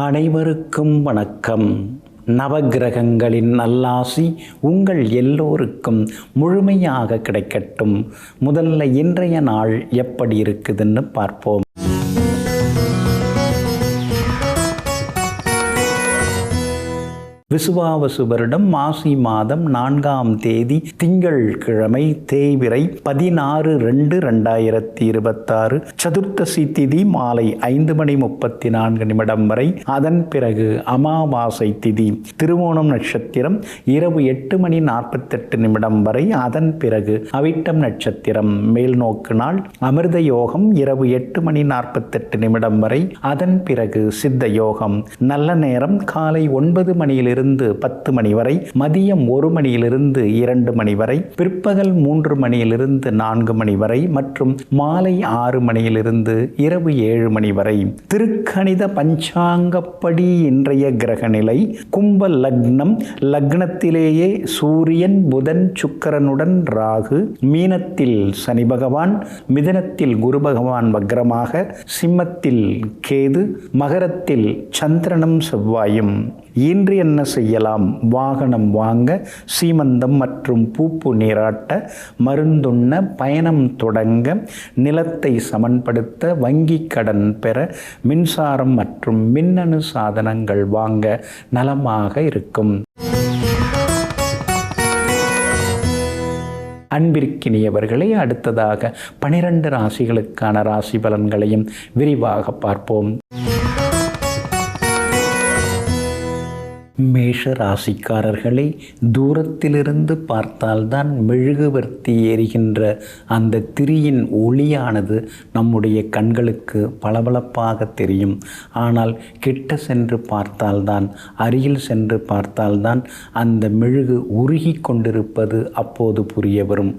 அனைவருக்கும் வணக்கம். நவகிரகங்களின் நல்லாசி உங்கள் எல்லோருக்கும் முழுமையாக கிடைக்கட்டும். முதல்ல இன்றைய நாள் எப்படி இருக்குதுன்னு பார்ப்போம். விசுவாவசு வருடம் மாசி மாதம் 4ஆம் தேதி திங்கள் கிழமை தேய்பிறை 16/2/2026 சதுர்த்தசி திதி மாலை 5:34 வரை. அதன் பிறகு அமாவாசை திதி திருவோணம் நட்சத்திரம் இரவு 8:48 வரை. அதன் பிறகு அவிட்டம் நட்சத்திரம் மேல் நோக்கு நாள். அமிர்த யோகம் இரவு 8:48 வரை. அதன் பிறகு சித்த யோகம். நல்ல நேரம் காலை 9 மணியிலிருந்து 10 மணி வரை, மதியம் 1 மணியிலிருந்து 2 மணி வரை, பிற்பகல் 3 மணியிலிருந்து 4 மணி வரை மற்றும் மாலை 6 மணியிலிருந்து இரவு 7 மணி வரை. திருக்கணித பஞ்சாங்கப்படி இன்றைய கிரக நிலை கும்ப லக்னம். லக்னத்திலேயே சூரியன், புதன், சுக்கிரனுடன் ராகு, மீனத்தில் சனி பகவான், மிதனத்தில் குரு பகவான் வக்ரமாக, சிம்மத்தில் கேது, மகரத்தில் சந்திரனும் செவ்வாயும். இன்று என்ன செய்யலாம்? வாகனம் வாங்க, சீமந்தம் மற்றும் பூப்பு நீராட்ட, மருந்துண்ண, பயணம் தொடங்க, நிலத்தை சமன்படுத்த, வங்கி கடன் பெற, மின்சாரம் மற்றும் மின்னணு சாதனங்கள் வாங்க நலமாக இருக்கும். அன்பிற்கினியவர்களே, அடுத்ததாக 12 ராசிகளுக்கான ராசி பலன்களையும் விரிவாக பார்ப்போம். மேஷ ராசிக்காரர்களே, தூரத்திலிருந்து பார்த்தால்தான் மெழுகுவர்த்தி எரிகின்ற அந்த திரியின் ஒளியானது நம்முடைய கண்களுக்கு பளபளப்பாக தெரியும். ஆனால் கிட்ட சென்று பார்த்தால்தான், அருகில் சென்று பார்த்தால்தான் அந்த மெழுகு உருகி கொண்டிருப்பது அப்போது புரிய வரும்.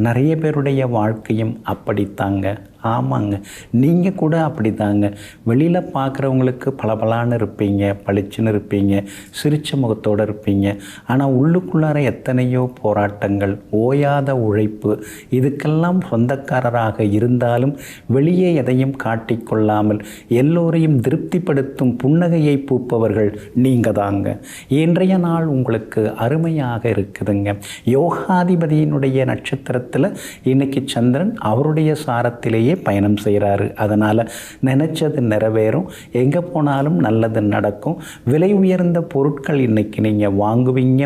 நிறைய பேருடைய வாழ்க்கையும் அப்படித்தாங்க. ஆமாங்க, நீங்கள் கூட அப்படி தாங்க. வெளியில் பார்க்குறவங்களுக்கு பளபளான்னு இருப்பீங்க, பளிச்சுன்னு இருப்பீங்க, சிரிச்ச முகத்தோடு இருப்பீங்க. ஆனால் உள்ளுக்குள்ளார எத்தனையோ போராட்டங்கள், ஓயாத உழைப்பு, இதுக்கெல்லாம் சொந்தக்காரராக இருந்தாலும் வெளியே எதையும் காட்டிக்கொள்ளாமல் எல்லோரையும் திருப்திப்படுத்தும் புன்னகையை பூப்பவர்கள் நீங்கள் தாங்க. இன்றைய நாள் உங்களுக்கு அருமையாக இருக்குதுங்க. யோகாதிபதியினுடைய நட்சத்திரத்தில் இன்னைக்கு சந்திரன் அவருடைய சாரத்திலேயே பயணம் செய்கிறாரு. அதனால் நினைச்சது நிறைவேறும். எங்கே போனாலும் நல்லது நடக்கும். விலை உயர்ந்த பொருட்கள் இன்னைக்கு நீங்கள் வாங்குவீங்க.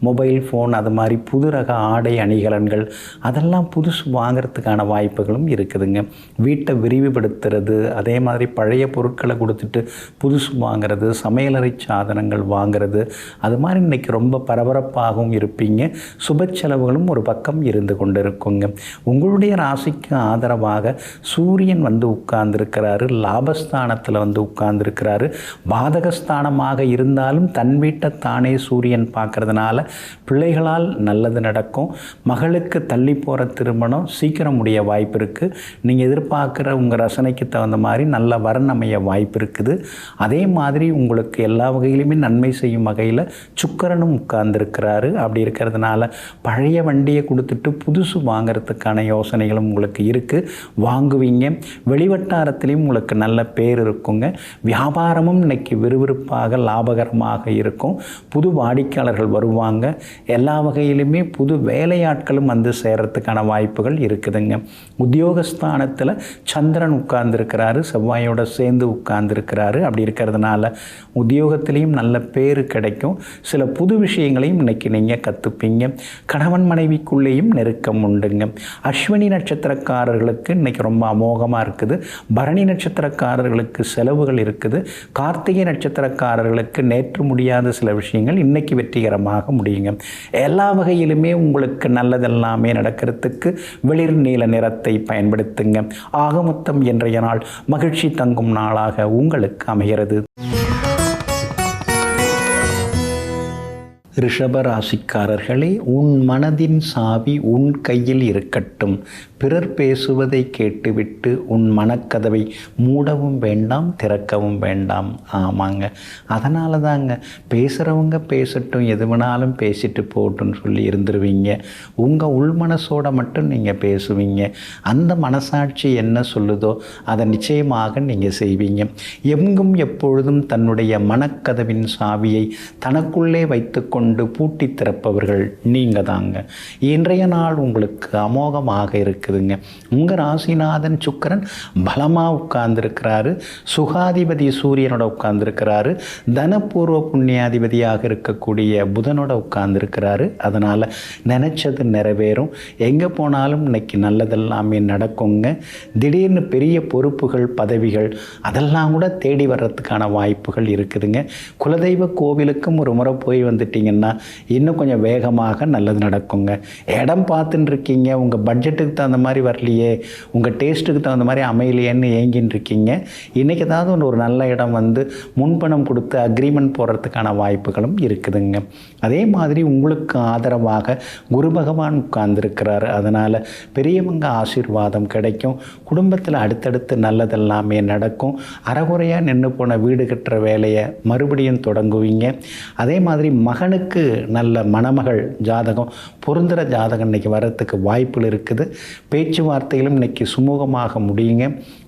மொபைல் ஃபோன், அது மாதிரி புது ரக ஆடை அணிகலன்கள், அதெல்லாம் புதுசு வாங்கிறதுக்கான வாய்ப்புகளும் இருக்குதுங்க. வீட்டை விரிவுபடுத்துறது, அதே மாதிரி பழைய பொருட்களை கொடுத்துட்டு புதுசு வாங்கிறது, சமையலறை சாதனங்கள் வாங்கிறது, அது மாதிரி இன்னைக்கு ரொம்ப பரபரப்பாகவும் இருப்பீங்க. சுப செலவுகளும் ஒரு பக்கம் இருந்து கொண்டு இருக்குங்க. உங்களுடைய ராசிக்கு ஆதரவாக சூரியன் வந்து உட்கார்ந்துருக்கிறாரு. லாபஸ்தானத்தில் வந்து உட்கார்ந்துருக்கிறாரு. பாதகஸ்தானமாக இருந்தாலும் தன் வீட்டை தானே சூரியன் பார்க்கறதுனால பிள்ளைகளால் நல்லது நடக்கும். மகளுக்கு தள்ளி போகிற திருமணம் சீக்கிரம் முடிய வாய்ப்பு இருக்குது. நீங்கள் எதிர்பார்க்குற உங்கள் ரசனைக்கு தகுந்த மாதிரி நல்ல வரன் அமைய வாய்ப்பு இருக்குது. அதே மாதிரி உங்களுக்கு எல்லா வகையிலுமே நன்மை செய்யும் வகையில் சுக்கிரனும் உட்கார்ந்துருக்கிறாரு. அப்படி இருக்கிறதுனால பழைய வண்டியை கொடுத்துட்டு புதுசு வாங்கிறதுக்கான யோசனைகளும் உங்களுக்கு இருக்குது. வாங்குவீங்க. வெளிவட்டாரத்திலையும் உங்களுக்கு நல்ல பேர் இருக்குங்க. வியாபாரமும் இன்னைக்கு விறுவிறுப்பாக லாபகரமாக இருக்கும். புது வாடிக்கையாளர்கள் வருவாங்க. எல்லா வகையிலுமே புது வேலையாட்களும் வந்து சேர்றதுக்கான வாய்ப்புகள் இருக்குதுங்க. உத்தியோகஸ்தானத்தில் சந்திரன் உட்கார்ந்துருக்கிறாரு, செவ்வாயோட சேர்ந்து உட்கார்ந்துருக்கிறாரு. அப்படி இருக்கிறதுனால உத்தியோகத்திலையும் நல்ல பேர் கிடைக்கும். சில புது விஷயங்களையும் இன்னைக்கு நீங்கள் கற்றுப்பீங்க. கணவன் மனைவிக்குள்ளேயும் நெருக்கம் உண்டுங்க. அஸ்வினி நட்சத்திரக்காரர்களுக்கு இன்னைக்கு ரொம்ப அமோகமாக இருக்குது. பரணி நட்சத்திரக்காரர்களுக்கு செலவுகள் இருக்குது. கார்த்திகை நட்சத்திரக்காரர்களுக்கு நேற்று முடியாத சில விஷயங்கள் இன்னைக்கு வெற்றிகரமாக முடியுங்க. எல்லா வகையிலுமே உங்களுக்கு நல்லதெல்லாமே நடக்கிறதுக்கு வெளிர் நீல நிறத்தை பயன்படுத்துங்க. ஆகமொத்தம் இன்றைய நாள் மகிழ்ச்சி தங்கும் நாளாக உங்களுக்கு அமைகிறது. ரிஷபராசிக்காரர்களே, உன் மனதின் சாவி உன் கையில் இருக்கட்டும். பிறர் பேசுவதை கேட்டுவிட்டு உன் மனக்கதவை மூடவும் வேண்டாம், திறக்கவும் வேண்டாம். ஆமாங்க, அதனால தாங்க பேசுகிறவங்க பேசட்டும், எது வேணாலும் பேசிட்டு போட்டுன்னு சொல்லி இருந்துருவீங்க. உங்கள் உள் மனசோட மட்டும் நீங்கள் பேசுவீங்க. அந்த மனசாட்சி என்ன சொல்லுதோ அதை நிச்சயமாக நீங்கள் செய்வீங்க. எங்கும் எப்பொழுதும் தன்னுடைய மனக்கதவின் சாவியை தனக்குள்ளே வைத்துக்கொண்டு பூட்டி திறப்பவர்கள் நீங்கள் தாங்க. இன்றைய நாள் உங்களுக்கு அமோகமாக இருக்குதுங்க. உங்கள் ராசிநாதன் சுக்கிரன் பலமாக உட்கார்ந்துருக்கிறாரு. சுகாதிபதி சூரியனோட உட்கார்ந்துருக்கிறாரு. தனபூர்வ புண்ணியாதிபதியாக இருக்கக்கூடிய புதனோட உட்கார்ந்துருக்கிறாரு. அதனால் நினச்சது நிறைவேறும். எங்கே போனாலும் இன்னைக்கு நல்லதெல்லாமே நடக்குங்க. திடீர்னு பெரிய பொறுப்புகள், பதவிகள் அதெல்லாம் கூட தேடி வர்றதுக்கான வாய்ப்புகள் இருக்குதுங்க. குலதெய்வ கோவிலுக்கும் ஒரு முறை போய் வந்துட்டிங்கன்னா இன்னும் கொஞ்சம் வேகமாக நல்லது நடக்குங்க. இடம் பார்த்துன்னு இருக்கீங்க, உங்கள் பட்ஜெட்டுக்கு தகுந்த மாதிரி வரலையே, உங்கள் டேஸ்ட்டுக்கு தகுந்த மாதிரி அமையலையேன்னு ஏங்கின்னு இருக்கீங்க. இன்றைக்கி ஏதாவது ஒரு நல்ல இடம் வந்து முன்பணம் கொடுத்து அக்ரிமெண்ட் போடுறதுக்கான வாய்ப்புகளும் இருக்குதுங்க. அதே மாதிரி உங்களுக்கு ஆதரவாக குரு பகவான் உட்கார்ந்துருக்கிறார். அதனால் பெரியவங்க ஆசீர்வாதம் கிடைக்கும். குடும்பத்தில் அடுத்தடுத்து நல்லதெல்லாமே நடக்கும். அறகுறையாக நின்று போன வீடு கட்டுற வேலையை மறுபடியும் தொடங்குவீங்க. அதே மாதிரி மகனுக்கு நல்ல மணமகள் ஜாதகம், பொருந்துகிற ஜாதகம் இன்றைக்கி வர்றதுக்கு வாய்ப்புகள் இருக்குது. பேச்சுவார்த்தைகளும் இன்றைக்கி சுமூகமாக முடியுங்க.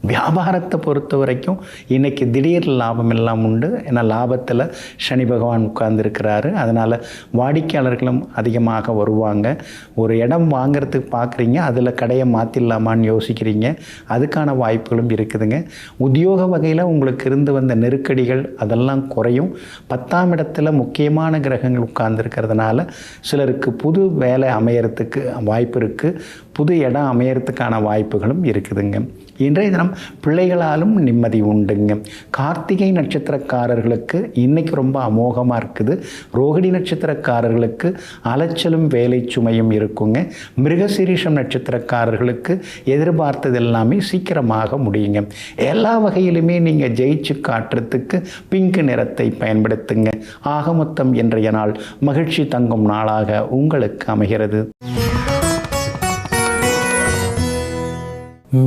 வியாபாரத்தை பொறுத்த வரைக்கும் இன்றைக்கி திடீர் லாபம் எல்லாம் உண்டு. ஏன்னா லாபத்தில் சனி பகவான் உட்கார்ந்துருக்கிறாரு. அதனால் வாடிக்கையாளர்களும் அதிகமாக வருவாங்க. ஒரு இடம் வாங்கிறதுக்கு பார்க்குறீங்க, அதில் கடையை மாற்றிடலாமான்னு யோசிக்கிறீங்க, அதுக்கான வாய்ப்புகளும் இருக்குதுங்க. உத்தியோக வகையில் உங்களுக்கு இருந்து வந்த நெருக்கடிகள் அதெல்லாம் குறையும். 10ஆம் இடத்துல முக்கியமான கிரகங்கள் உட்கார்ந்துருக்கிறதுனால சிலருக்கு புது வேலை அமையறதுக்கு வாய்ப்பு இருக்குது. புது இடம் அமையறதுக்கான வாய்ப்புகளும் இருக்குதுங்க. இன்றைய தினம் பிள்ளைகளாலும் நிம்மதி உண்டுங்க. கார்த்திகை நட்சத்திரக்காரர்களுக்கு இன்றைக்கி ரொம்ப அமோகமாக இருக்குது. ரோகிணி நட்சத்திரக்காரர்களுக்கு அலைச்சலும் வேலை சுமையும் இருக்குங்க. மிருகசீரிஷம் நட்சத்திரக்காரர்களுக்கு எதிர்பார்த்தது எல்லாமே சீக்கிரமாக முடியுங்க. எல்லா வகையிலுமே நீங்கள் ஜெயிச்சு காட்டுறதுக்கு பிங்க் நிறத்தை பயன்படுத்துங்க. ஆக மொத்தம் இன்றைய நாள் மகிழ்ச்சி தங்கும் நாளாக உங்களுக்கு அமைகிறது.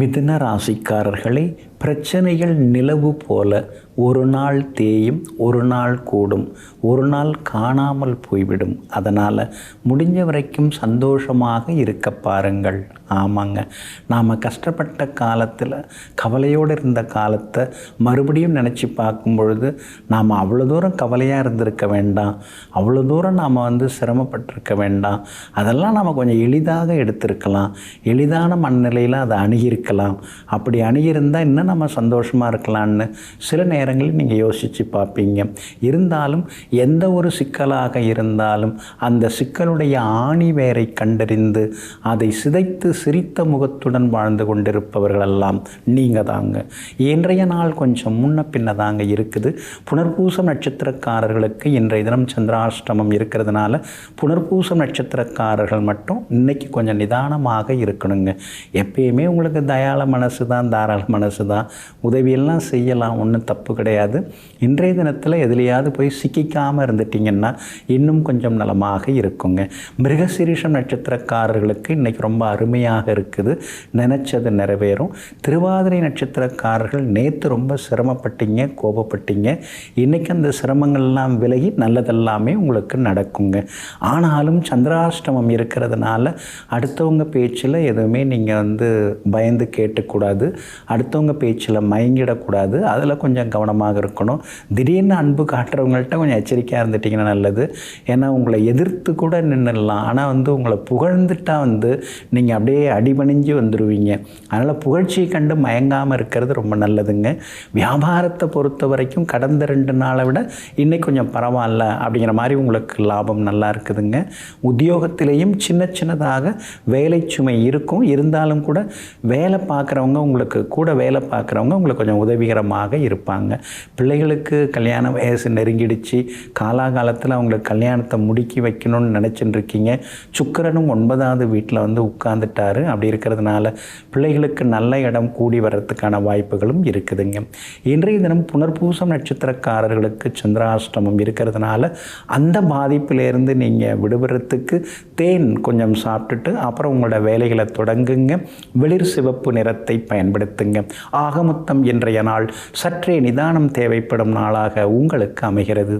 மிதுன ராசிக்காரர்களே, பிரச்சனைகள் நிலவு போல ஒரு நாள் தேயும், ஒரு நாள் கூடும், ஒரு நாள் காணாமல் போய்விடும். அதனால் முடிஞ்ச வரைக்கும் சந்தோஷமாக இருக்க பாருங்கள். ஆமாங்க, நாம் கஷ்டப்பட்ட காலத்தில், கவலையோடு இருந்த காலத்தை மறுபடியும் நினச்சி பார்க்கும் பொழுது நாம் அவ்வளோ தூரம் கவலையாக இருந்திருக்க வேண்டாம், அவ்வளோ தூரம் நாம் சிரமப்பட்டிருக்க வேண்டாம். அதெல்லாம் நாம் கொஞ்சம் எளிதாக எடுத்திருக்கலாம். எளிதான மனநிலையில் அதை அணுகியிருக்கலாம். அப்படி அணுகியிருந்தால் இன்னும் நம்ம சந்தோஷமாக இருக்கலான்னு சில நேரங்களில் நீங்கள் யோசித்து பார்ப்பீங்க. இருந்தாலும் எந்த ஒரு சிக்கலாக இருந்தாலும் அந்த சிக்கலுடைய ஆணி வேரை கண்டறிந்து அதை சிதைத்து சிரித்த முகத்துடன் வாழ்ந்து கொண்டிருப்பவர்களெல்லாம் நீங்கள் தாங்க. இன்றைய நாள் கொஞ்சம் முன்ன பின்ன தாங்க இருக்குது. புனர்பூசம் நட்சத்திரக்காரர்களுக்கு இன்றைய தினம் சந்திராஷ்டமம் இருக்கிறதுனால புனர்பூசம் நட்சத்திரக்காரர்கள் மட்டும் இன்றைக்கி கொஞ்சம் நிதானமாக இருக்கணுங்க. எப்பயுமே உங்களுக்கு தயாள மனசு தான், தாராள மனசு தான், உதவியெல்லாம் செய்யலாம், ஒன்றும் தப்பு கிடையாது. இன்றைய தினத்தில் எதுலையாவது போய் சிக்கிக்காமல் இருந்துட்டிங்கன்னா இன்னும் கொஞ்சம் நலமாக இருக்குங்க. மிருகசீரிஷம் நட்சத்திரக்காரர்களுக்கு இன்றைக்கி ரொம்ப அருமையாக இருக்குது. நினச்சது நிறைவேறும். திருவாதிரை நட்சத்திரக்காரர்கள் நேற்று ரொம்ப சிரமப்பட்டீங்க, கோபப்பட்டீங்க. இன்றைக்கி அந்த சிரமங்கள்லாம் விலகி நல்லதெல்லாமே உங்களுக்கு நடக்குங்க. ஆனாலும் சந்திராஷ்டமம் இருக்கிறதுனால அடுத்தவங்க பேச்சில் எதுவுமே நீங்கள் பயந்து கேட்டுக்கூடாது. அடுத்தவங்க பேச்சில் மயங்கிடக்கூடாது. அதில் கொஞ்சம் கவனமாக இருக்கணும். திடீர்னு அன்பு காட்டுறவங்கள்ட்ட கொஞ்சம் எச்சரிக்கையாக இருந்துட்டிங்கன்னா நல்லது. ஏன்னா உங்களை எதிர்த்து கூட நின்றுடலாம். ஆனால் உங்களை புகழ்ந்துட்டா நீங்கள் அப்படியே அடிபணிஞ்சு வந்துடுவீங்க. அதனால் புகழ்ச்சியை கண்டு மயங்காமல் இருக்கிறது ரொம்ப நல்லதுங்க. வியாபாரத்தை பொறுத்த வரைக்கும் கடந்த 2 நாளை விட இன்னைக்கு கொஞ்சம் பரவாயில்ல அப்படிங்கிற மாதிரி உங்களுக்கு லாபம் நல்லா இருக்குதுங்க. உத்தியோகத்திலேயும் சின்ன சின்னதாக வேலை சுமை இருக்கும். இருந்தாலும் கூட வேலை பார்க்குறவங்க, உங்களுக்கு கூட வேலை பார்க்குறவங்க உங்களுக்கு கொஞ்சம் உதவிகரமாக இருப்பாங்க. பிள்ளைகளுக்கு கல்யாண வயசு நெருங்கிடுச்சு, காலாகாலத்தில் அவங்களுக்கு கல்யாணத்தை முடுக்கி வைக்கணும்னு நினச்சிட்டு இருக்கீங்க. சுக்கிரனும் 9வது வீட்டில் வந்து உட்கார்ந்துட்டாரு. அப்படி இருக்கிறதுனால பிள்ளைகளுக்கு நல்ல இடம் கூடி வர்றதுக்கான வாய்ப்புகளும் இருக்குதுங்க. இன்றைய தினம் புனர்பூசம் நட்சத்திரக்காரர்களுக்கு சந்திராஷ்டமம் இருக்கிறதுனால அந்த பாதிப்பிலேருந்து நீங்கள் விடுபடுறதுக்கு தேன் கொஞ்சம் சாப்பிட்டுட்டு அப்புறம் உங்களோட வேலைகளை தொடங்குங்க. வெளிர் சிவப்பு நிறத்தை பயன்படுத்துங்க. ஆகமொத்தம் இன்றைய நாள் சற்றே நிதானம் தேவைப்படும் நாளாக உங்களுக்கு அமைகிறது.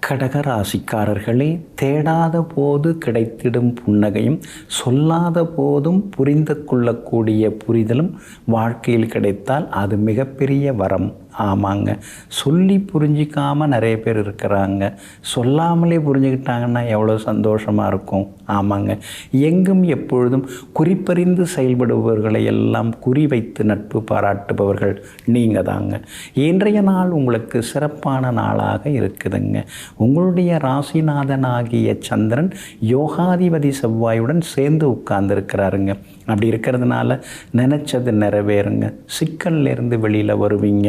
கடகராசிக்காரர்களே, தேடாத போது கிடைத்திடும் புன்னகையும் சொல்லாத போதும் புரிந்து கொள்ளக்கூடிய புரிதலும் வாழ்க்கையில் கிடைத்தால் அது மிகப்பெரிய வரம். ஆமாங்க, சொல்லி புரிஞ்சிக்காமல் நிறைய பேர் இருக்கிறாங்க. சொல்லாமலே புரிஞ்சுக்கிட்டாங்கன்னா எவ்வளோ சந்தோஷமாக இருக்கும். ஆமாங்க, எங்கும் எப்பொழுதும் குறிப்பறிந்து செயல்படுபவர்களை எல்லாம் குறிவைத்து நட்பு பாராட்டுபவர்கள் நீங்கள் தாங்க. இன்றைய நாள் உங்களுக்கு சிறப்பான நாளாக இருக்குதுங்க. உங்களுடைய ராசிநாதனாகிய சந்திரன் யோகாதிபதி செவ்வாயுடன் சேர்ந்து உட்கார்ந்துருக்கிறாருங்க. அப்படி இருக்கிறதுனால நினச்சது நிறைவேறுங்க. சிக்கல்லேருந்து வெளியில் வருவீங்க.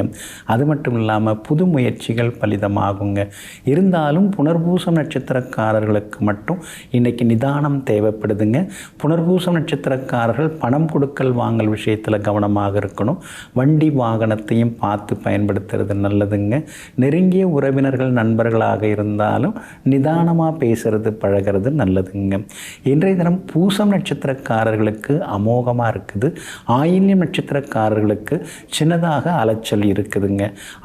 அது மட்டும் இல்லாமல் புது முயற்சிகள் பலிதமாகுங்க. இருந்தாலும் புனர்பூசம் நட்சத்திரக்காரர்களுக்கு மட்டும் இன்றைக்கி நிதானம் தேவைப்படுதுங்க. புனர்பூசம் நட்சத்திரக்காரர்கள் பணம் கொடுக்கல் வாங்கல் விஷயத்தில் கவனமாக இருக்கணும். வண்டி வாகனத்தையும் பார்த்து பயன்படுத்துறது நல்லதுங்க. நெருங்கிய உறவினர்கள் நண்பர்களாக இருந்தாலும் நிதானமாக பேசுறது பழகிறது நல்லதுங்க. இன்றைய தினம் பூசம் நட்சத்திரக்காரர்களுக்கு அமோகமாக இருக்குது. ஆயில்யம் நட்சத்திரக்காரர்களுக்கு சின்னதாக அலைச்சல் இருக்குதுங்க.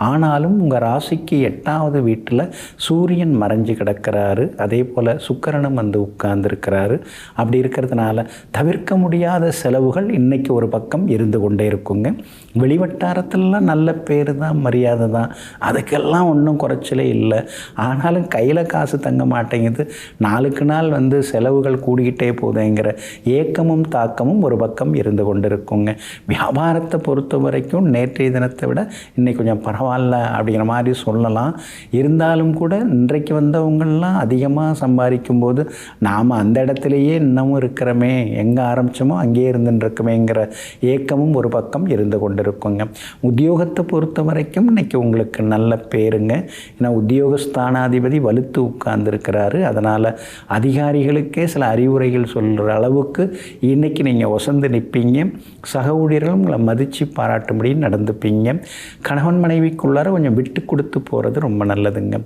ஆனாலும் உங்கள் ராசிக்கு 8வது வீட்டில் சூரியன் மறைஞ்சு கிடக்கிறாரு. அதே போல் சுக்கிரனும் வந்து உட்கார்ந்துருக்கிறாரு. அப்படி இருக்கிறதுனால தவிர்க்க முடியாத செலவுகள் இன்றைக்கி ஒரு பக்கம் இருந்து கொண்டே இருக்குங்க. வெளிவட்டாரத்திலலாம் நல்ல பேர் தான், மரியாதை தான், அதுக்கெல்லாம் ஒன்றும் குறைச்சலே இல்லை. ஆனாலும் கையில் காசு தங்க மாட்டேங்குது. நாளுக்கு நாள் வந்து செலவுகள் கூடிக்கிட்டே போகுதுங்கிற ஏக்கமும் தாக்கமும் ஒரு பக்கம் இருந்து கொண்டு இருக்குங்க. வியாபாரத்தை பொறுத்த வரைக்கும் நேற்றைய தினத்தை விட இன்னைக்கு கொஞ்சம் பரவாயில்ல அப்படிங்கிற மாதிரி சொல்லலாம். இருந்தாலும் கூட இன்றைக்கு வந்தவங்கள்லாம் அதிகமாக சம்பாதிக்கும் போது நாம் அந்த இடத்துலையே இன்னமும் இருக்கிறோமே, எங்கே ஆரம்பித்தோமோ அங்கேயே இருந்துருக்குமேங்கிற ஏக்கமும் ஒரு பக்கம் இருந்து கொண்டு இருக்குங்க. உத்தியோகத்தை பொறுத்த வரைக்கும் இன்றைக்கி உங்களுக்கு நல்ல பேருங்க. ஏன்னா உத்தியோகஸ்தானாதிபதி வலுத்து உட்கார்ந்துருக்கிறாரு. அதனால் அதிகாரிகளுக்கே சில அறிவுரைகள் சொல்கிற அளவுக்கு இன்றைக்கி நீங்கள் ஒசந்து நிற்பீங்க. சக ஊழியர்களும் உங்களை மதித்து பாராட்டும்படி நடந்துப்பீங்க. கணவன் மனைவிக்குள்ளார கொஞ்சம் விட்டு கொடுத்து போகிறது ரொம்ப நல்லதுங்க.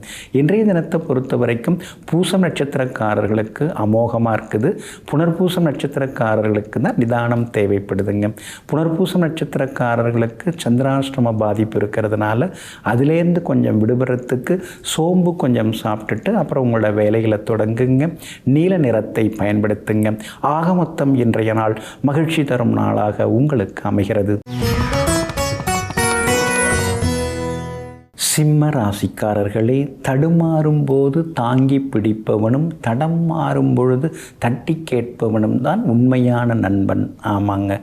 இன்றைய தினத்தை பொறுத்த வரைக்கும் பூசம் நட்சத்திரக்காரர்களுக்கு அமோகமாக இருக்குது. புனர்பூசம் நட்சத்திரக்காரர்களுக்கு தான் நிதானம் தேவைப்படுதுங்க. புனர்பூசம் நட்சத்திரக்காரர்களுக்கு சந்திராஷ்டம பாதிப்பு இருக்கிறதுனால அதிலேருந்து கொஞ்சம் விடுபடுறதுக்கு சோம்பு கொஞ்சம் சாப்பிட்டுட்டு அப்புறம் உங்களோட வேலைகளை தொடங்குங்க. நீல நிறத்தை பயன்படுத்துங்க. ஆக மொத்தம் இன்றைய நாள் மகிழ்ச்சி தரும் நாளாக உங்களுக்கு அமைகிறது. சிம்ம ராசிக்காரர்களே, தடுமாறும் போது தாங்கி பிடிப்பவனும் தடம் மாறும் பொழுது தட்டி கேட்பவனும் தான் உண்மையான நண்பன். ஆமாங்க,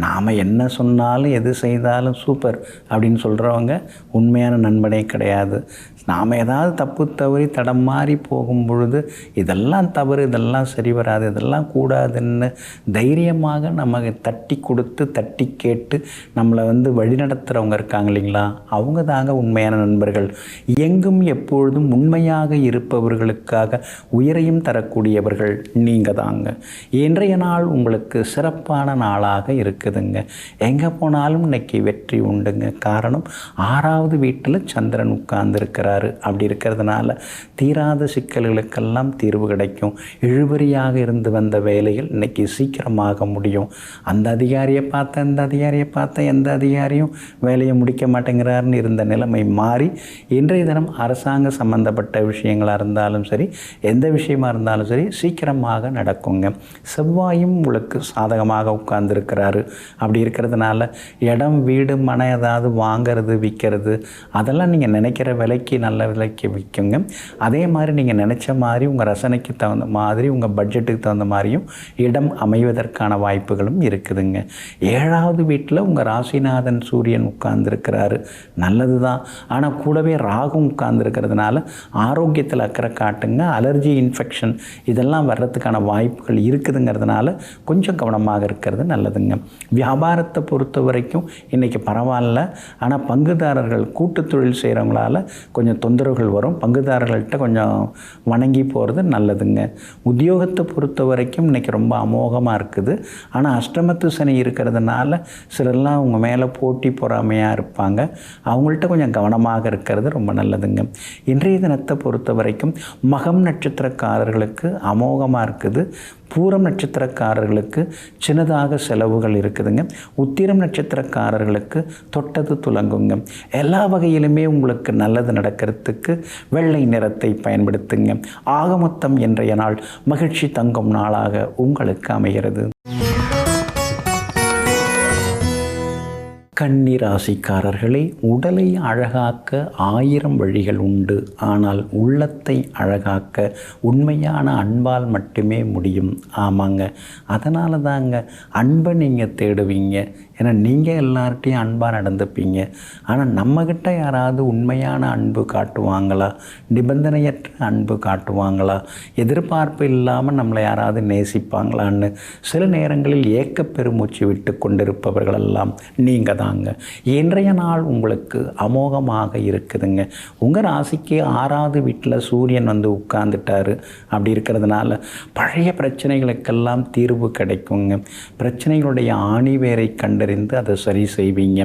நாம் என்ன சொன்னாலும் எது செய்தாலும் சூப்பர் அப்படின்னு சொல்கிறவங்க உண்மையான நண்பனே கிடையாது. நாம் ஏதாவது தப்பு தவறி தடம் மாறி போகும் பொழுது இதெல்லாம் தவறு, இதெல்லாம் சரி வராது, இதெல்லாம் கூடாதுன்னு தைரியமாக நமக்கு தட்டி கொடுத்து தட்டி கேட்டு நம்மளை வந்து வழிநடத்துகிறவங்க இருக்காங்க இல்லைங்களா, அவங்க தாங்க உண்மையான நண்பர்கள். எங்கும் எப்பொழுதும் உண்மையாக இருப்பவர்களுக்காக உயிரையும் தரக்கூடியவர்கள் நீங்கள் தாங்க. இன்றைய நாள் உங்களுக்கு சிறப்பான நாளாக இருக்குதுங்க. எங்கே போனாலும் இன்னைக்கு வெற்றி உண்டுங்க. காரணம் 6வது வீட்டில் சந்திரன் உட்கார்ந்துருக்கிறார். அப்படி இருக்கிறதுனால தீராத சிக்கல்களுக்கெல்லாம் தீர்வு கிடைக்கும். இழுபறியாக இருந்து வந்த வேலைகள் இன்னைக்கு சீக்கிரமாக முடியும். அந்த அதிகாரியை பார்த்தேன், இந்த அதிகாரியை பார்த்தேன், எந்த அதிகாரியும் வேலையை முடிக்க மாட்டேங்கிறாருன்னு இருந்த நிலைமை மாறி இன்றைய தினம் அரசாங்க சம்பந்தப்பட்ட விஷயங்களாக இருந்தாலும் சரி, எந்த விஷயமா இருந்தாலும் சரி சீக்கிரமாக நடக்குங்க. செவ்வாயும் உங்களுக்கு சாதகமாக உட்கார்ந்துருக்கிறாரு. அப்படி இருக்கிறதுனால இடம், வீடு, மனை ஏதாவது வாங்கிறது, விற்கிறது அதெல்லாம் நீங்கள் நினைக்கிற விலைக்கு நல்ல விலைக்கு விற்குங்க. அதே மாதிரி நீங்கள் நினச்ச மாதிரி உங்கள் ரசனைக்கு தகுந்த மாதிரி உங்கள் பட்ஜெட்டுக்கு தகுந்த மாதிரியும் இடம் அமைவதற்கான வாய்ப்புகளும் இருக்குதுங்க. 7வது வீட்டில் உங்கள் ராசிநாதன் சூரியன் உட்கார்ந்துருக்கிறாரு, நல்லது தான். ஆனால் கூடவே ராகும் உட்கார்ந்துருக்கிறதுனால ஆரோக்கியத்தில் அக்கறை காட்டுங்க. அலர்ஜி, இன்ஃபெக்ஷன் இதெல்லாம் வர்றதுக்கான வாய்ப்புகள் இருக்குதுங்கிறதுனால கொஞ்சம் கவனமாக இருக்கிறது நல்லதுங்க. வியாபாரத்தை பொறுத்த வரைக்கும் இன்றைக்கி பரவாயில்ல. ஆனால் பங்குதாரர்கள், கூட்டு தொழில் செய்கிறவங்களால கொஞ்சம் தொந்தரவுகள் வரும். பங்குதாரர்கள்ட்ட கொஞ்சம் வணங்கி போகிறது நல்லதுங்க. உத்தியோகத்தை பொறுத்த வரைக்கும் இன்றைக்கி ரொம்ப அமோகமாக இருக்குது. ஆனால் அஷ்டமத்து சனி இருக்கிறதுனால சிலர்லாம் அவங்க மேலே போட்டி பொறாமையாக இருப்பாங்க. அவங்கள்ட்ட கொஞ்சம் கவனமாக இருக்கிறது ரொம்ப நல்லதுங்க. இன்றைய தினத்தை பொறுத்த வரைக்கும் மகம் நட்சத்திரக்காரர்களுக்கு அமோகமாக இருக்குது. பூரம் நட்சத்திரக்காரர்களுக்கு சின்னதாக செலவுகள் இருக்குதுங்க. உத்திரம் நட்சத்திரக்காரர்களுக்கு தொட்டது துலங்குங்க. எல்லா வகையிலுமே உங்களுக்கு நல்லது நடக்கிறதுக்கு வெள்ளை நிறத்தை பயன்படுத்துங்க. ஆகமொத்தம் இன்றைய நாள் மகிழ்ச்சி தங்கும் நாளாக உங்களுக்கு அமைகிறது. கன்னி ராசிக்காரர்களே, உடலை அழகாக்க 1000 வழிகள் உண்டு. ஆனால் உள்ளத்தை அழகாக்க உண்மையான அன்பால் மட்டுமே முடியும். ஆமாங்க, அதனால தாங்க அன்பை நீங்கள் தேடுவீங்க. ஏன்னா நீங்கள் எல்லார்ட்டையும் அன்பாக நடந்துப்பீங்க. ஆனால் நம்மக்கிட்ட யாராவது உண்மையான அன்பு காட்டுவாங்களா? நிபந்தனையற்ற அன்பு காட்டுவாங்களா? எதிர்பார்ப்பு இல்லாமல் நம்மளை யாராவது நேசிப்பாங்களான்னு சில நேரங்களில் ஏக்க பெருமூச்சு விட்டு கொண்டிருப்பவர்களெல்லாம் நீங்கள் தாங்க. இன்றைய நாள் உங்களுக்கு அமோகமாக இருக்குதுங்க. உங்கள் ராசிக்கு 6வது வீட்டில் சூரியன் வந்து உட்கார்ந்துட்டாரு. அப்படி இருக்கிறதுனால பழைய பிரச்சனைகளுக்கெல்லாம் தீர்வு கிடைக்குங்க. பிரச்சனைகளுடைய ஆணிவேரை கண்டறிந்து அதை சரி செய்வீங்க.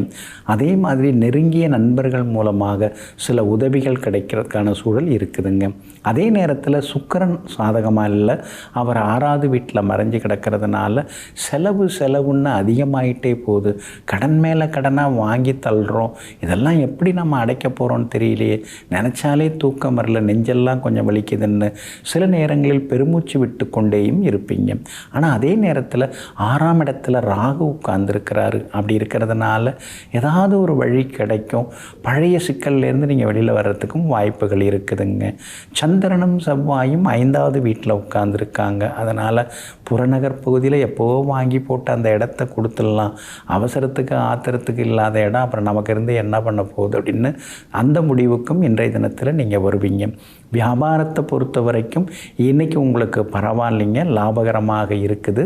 அதே மாதிரி நெருங்கிய நண்பர்கள் மூலமாக சில உதவிகள் கிடைக்கிறதுக்கான சூழல் இருக்குதுங்க. அதே நேரத்தில் சுக்கிரன் சாதகமாக இல்லை. அவர் 6வது வீட்டில் மறைஞ்சு கிடக்கிறதுனால செலவுன்னு அதிகமாகிட்டே போகுது. கடன் மேலே கடனாக வாங்கி தள்ளுறோம். இதெல்லாம் எப்படி நம்ம அடைக்க போகிறோன்னு தெரியலையே, நினச்சாலே தூக்கம் வரல, நெஞ்செல்லாம் கொஞ்சம் வலிக்குதுன்னு சில நேரங்களில் பெருமூச்சு விட்டு கொண்டேயும் இருப்பீங்க. ஆனால் அதே நேரத்தில் 6ஆம் இடத்துல ராகு உட்கார்ந்துருக்கிறாரு. அப்படி இருக்கிறதுனால ஏதாவது ஒரு வழி கிடைக்கும். பழைய சிக்கல்லேருந்து நீங்கள் வெளியில் வர்றதுக்கும் வாய்ப்புகள் இருக்குதுங்க. சந்திரனும் செவ்வாயும் 5வது வீட்டில் உட்கார்ந்துருக்காங்க. அதனால் புறநகர் பகுதியில் எப்போவோ வாங்கி போட்டு அந்த இடத்த கொடுத்துடலாம், அவசரத்துக்கு ஆத்திரத்துக்கு இல்லாத இடம், அப்புறம் நமக்கு இருந்து என்ன பண்ண போகுது அப்படின்னு அந்த முடிவுக்கும் இன்றைய தினத்தில் நீங்கள் வருவீங்க. வியாபாரத்தை பொறுத்த வரைக்கும் இன்றைக்கி உங்களுக்கு பரவாயில்லைங்க, லாபகரமாக இருக்குது.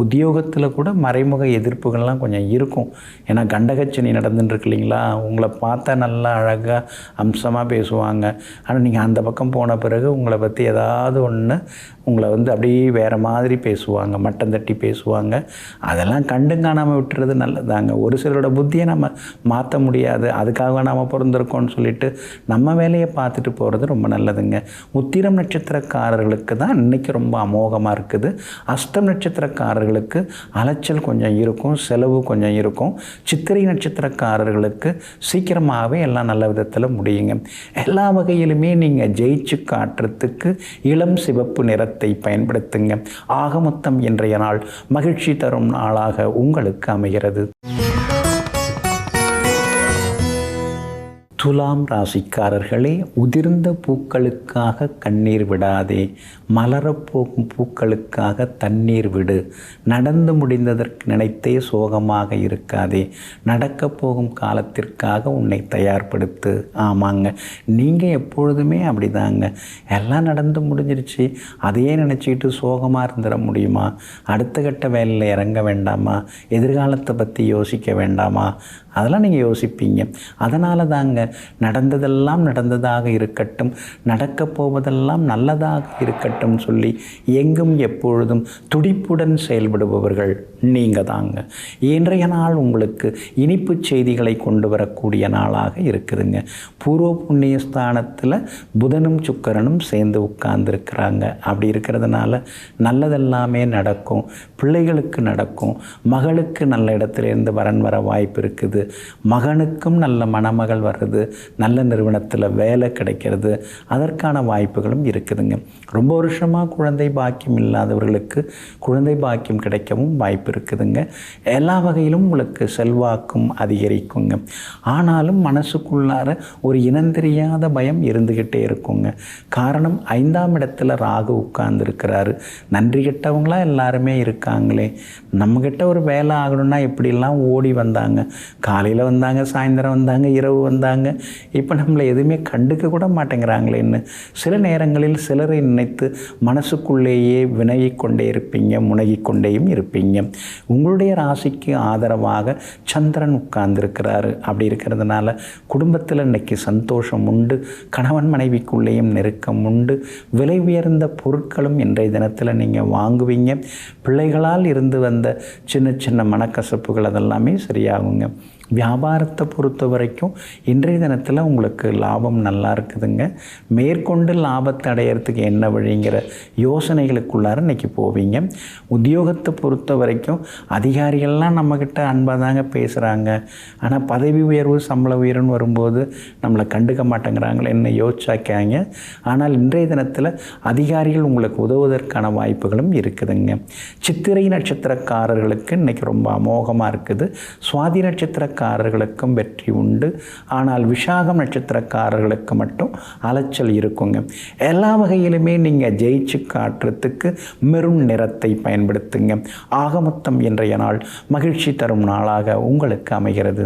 உத்தியோகத்தில் கூட மறைமுக எதிர்ப்புகள்லாம் கொஞ்சம் இருக்கும். ஏன்னா கண்டகச்சனி நடந்துட்டுருக்கு இல்லைங்களா? உங்களை பார்த்தா நல்லா அழகாக அம்சமாக பேசுவாங்க. ஆனால் நீங்கள் அந்த பக்கம் போன பிறகு உங்களை பற்றி ஏதாவது ஒன்று உங்களை வந்து அப்படியே வேறு மாதிரி பேசுவாங்க, மட்டம் தட்டி பேசுவாங்க. அதெல்லாம் கண்டு காணாமல் விட்டுறது நல்லதாங்க. ஒரு சிலரோட புத்தியை நம்ம மாற்ற முடியாது, அதுக்காக நாம் பிறந்திருக்கோம்னு சொல்லிட்டு நம்ம வேலையை பார்த்துட்டு போகிறது ரொம்ப நல்லதுங்க. உத்திரம் நட்சத்திரக்காரர்களுக்கு தான் இன்றைக்கி ரொம்ப அமோகமாக இருக்குது. அஸ்தம் நட்சத்திரக்காரர்களுக்கு அலைச்சல் கொஞ்சம் இருக்கும், செலவு கொஞ்சம் இருக்கும். சித்திரை நட்சத்திரக்காரர்களுக்கு சீக்கிரமாகவே எல்லாம் நல்ல விதத்தில் முடியுங்க. எல்லா வகையிலுமே நீங்கள் ஜெயிச்சு காட்டுறதுக்கு இளம் சிவப்பு நிறத்தை பயன்படுத்துங்க. ஆக மொத்தம் இன்றைய நாள் மகிழ்ச்சி தரும் நாளாக உங்களுக்கு அமைகிறது. துலாம் ராசிக்காரர்களே, உதிர்ந்த பூக்களுக்காக கண்ணீர் விடாதே, மலரப்போகும் பூக்களுக்காக தண்ணீர் விடு. நடந்து முடிந்ததற்கு நினைத்தே சோகமாக இருக்காதே, நடக்கப் போகும் காலத்திற்காக உன்னை தயார்படுத்து. ஆமாங்க, நீங்கள் எப்பொழுதுமே அப்படிதாங்க. எல்லாம் நடந்து முடிஞ்சிருச்சு, அதையே நினச்சிக்கிட்டு சோகமாக இருந்துட முடியுமா? அடுத்த கட்ட வேலையில் இறங்க வேண்டாமா? எதிர்காலத்தை பற்றி யோசிக்க வேண்டாமா? அதெல்லாம் நீங்கள் யோசிப்பீங்க. அதனால தாங்க நடந்ததெல்லாம் நடந்ததாக இருக்கட்டும், நடக்கப் போவதெல்லாம் நல்லதாக இருக்கட்டும் சொல்லி எங்கும் எப்பொழுதும் துடிப்புடன் செயல்படுபவர்கள் நீங்கள் தாங்க. இன்றைய நாள் உங்களுக்கு இனிப்பு செய்திகளை கொண்டு வரக்கூடிய நாளாக இருக்குதுங்க. பூர்வ புண்ணிய ஸ்தானத்தில் புதனும் சுக்கிரனும் சேர்ந்து உட்கார்ந்துருக்கிறாங்க. அப்படி இருக்கிறதுனால நல்லதெல்லாமே நடக்கும். பிள்ளைகளுக்கு நடக்கும். மகளுக்கு நல்ல இடத்துலேருந்து வரன் வர வாய்ப்பு இருக்குது. மகனுக்கும் நல்ல மணமகள் வர்றது கிடைக்கிறது, நல்ல நிறுவனத்தில் வேலை கிடைக்கிறது, அதற்கான வாய்ப்புகளும் இருக்குதுங்க. ரொம்ப வருஷமாக குழந்தை பாக்கியம் இல்லாதவர்களுக்கு குழந்தை பாக்கியம் கிடைக்கவும் வாய்ப்பு இருக்குதுங்க. எல்லா வகையிலும் உங்களுக்கு செல்வாக்கும் அதிகரிக்குங்க. ஆனாலும் மனசுக்குள்ளார ஒரு இனந்தெரியாத பயம் இருந்துக்கிட்டே இருக்குங்க. காரணம் 5ஆம் இடத்துல ராகு உட்கார்ந்துருக்கிறாரு. நன்றி கெட்டவங்களாம் எல்லாருமே இருக்காங்களே, நம்மக்கிட்ட ஒரு வேலை ஆகணும்னா எப்படிலாம் ஓடி வந்தாங்க, காலையில் வந்தாங்க, சாயந்தரம் வந்தாங்க, இரவு வந்தாங்க, இப்போ நம்மளை எதுவுமே கண்டுக்க கூட மாட்டேங்கிறாங்களேன்னு சில நேரங்களில் சிலரை நினைத்து மனசுக்குள்ளேயே வினவி கொண்டே இருப்பீங்க, முனகி கொண்டேயும் இருப்பீங்க. உங்களுடைய ராசிக்கு ஆதரவாக சந்திரன் உட்கார்ந்துருக்கிறாரு. அப்படி இருக்கிறதுனால குடும்பத்தில் இன்னைக்கு சந்தோஷம் உண்டு, கணவன் மனைவிக்குள்ளேயும் நெருக்கம் உண்டு, விலை உயர்ந்த பொருட்களும் இன்றைய தினத்தில் நீங்கள் வாங்குவீங்க. பிள்ளைகளால் இருந்து வந்த சின்ன சின்ன மனக்கசப்புகள் அதெல்லாமே சரியாகுங்க. வியாபாரத்தை பொறுத்த வரைக்கும் இன்றைய தினத்தில் உங்களுக்கு லாபம் நல்லா இருக்குதுங்க. மேற்கொண்டு லாபத்தை அடையிறதுக்கு என்ன வழிங்கிற யோசனைகளுக்குள்ளார இன்றைக்கி போவீங்க. உத்தியோகத்தை பொறுத்த வரைக்கும் அதிகாரிகள்லாம் நம்மக்கிட்ட அன்பாக தாங்க பேசுகிறாங்க, ஆனால் பதவி உயர்வு சம்பள உயர்வுன்னு வரும்போது நம்மளை கண்டுக்க மாட்டேங்கிறாங்களேன்னு யோசிச்சாக்காங்க. ஆனால் இன்றைய தினத்தில் அதிகாரிகள் உங்களுக்கு உதவுவதற்கான வாய்ப்புகளும் இருக்குதுங்க. சித்திரை நட்சத்திரக்காரர்களுக்கு இன்றைக்கி ரொம்ப அமோகமாக இருக்குது. சுவாதி நட்சத்திரக்காரர்களுக்கும் வெற்றி உண்டு. ஆனால் விஷாகம் நட்சத்திரக்காரர்களுக்கு மட்டும் அலைச்சல் இருக்குங்க. எல்லா வகையிலுமே நீங்கள் ஜெயிச்சு காட்டுறதுக்கு மெரூன் நிறத்தை பயன்படுத்துங்க. ஆகமொத்தம் இன்றைய நாள் மகிழ்ச்சி தரும் நாளாக உங்களுக்கு அமைகிறது.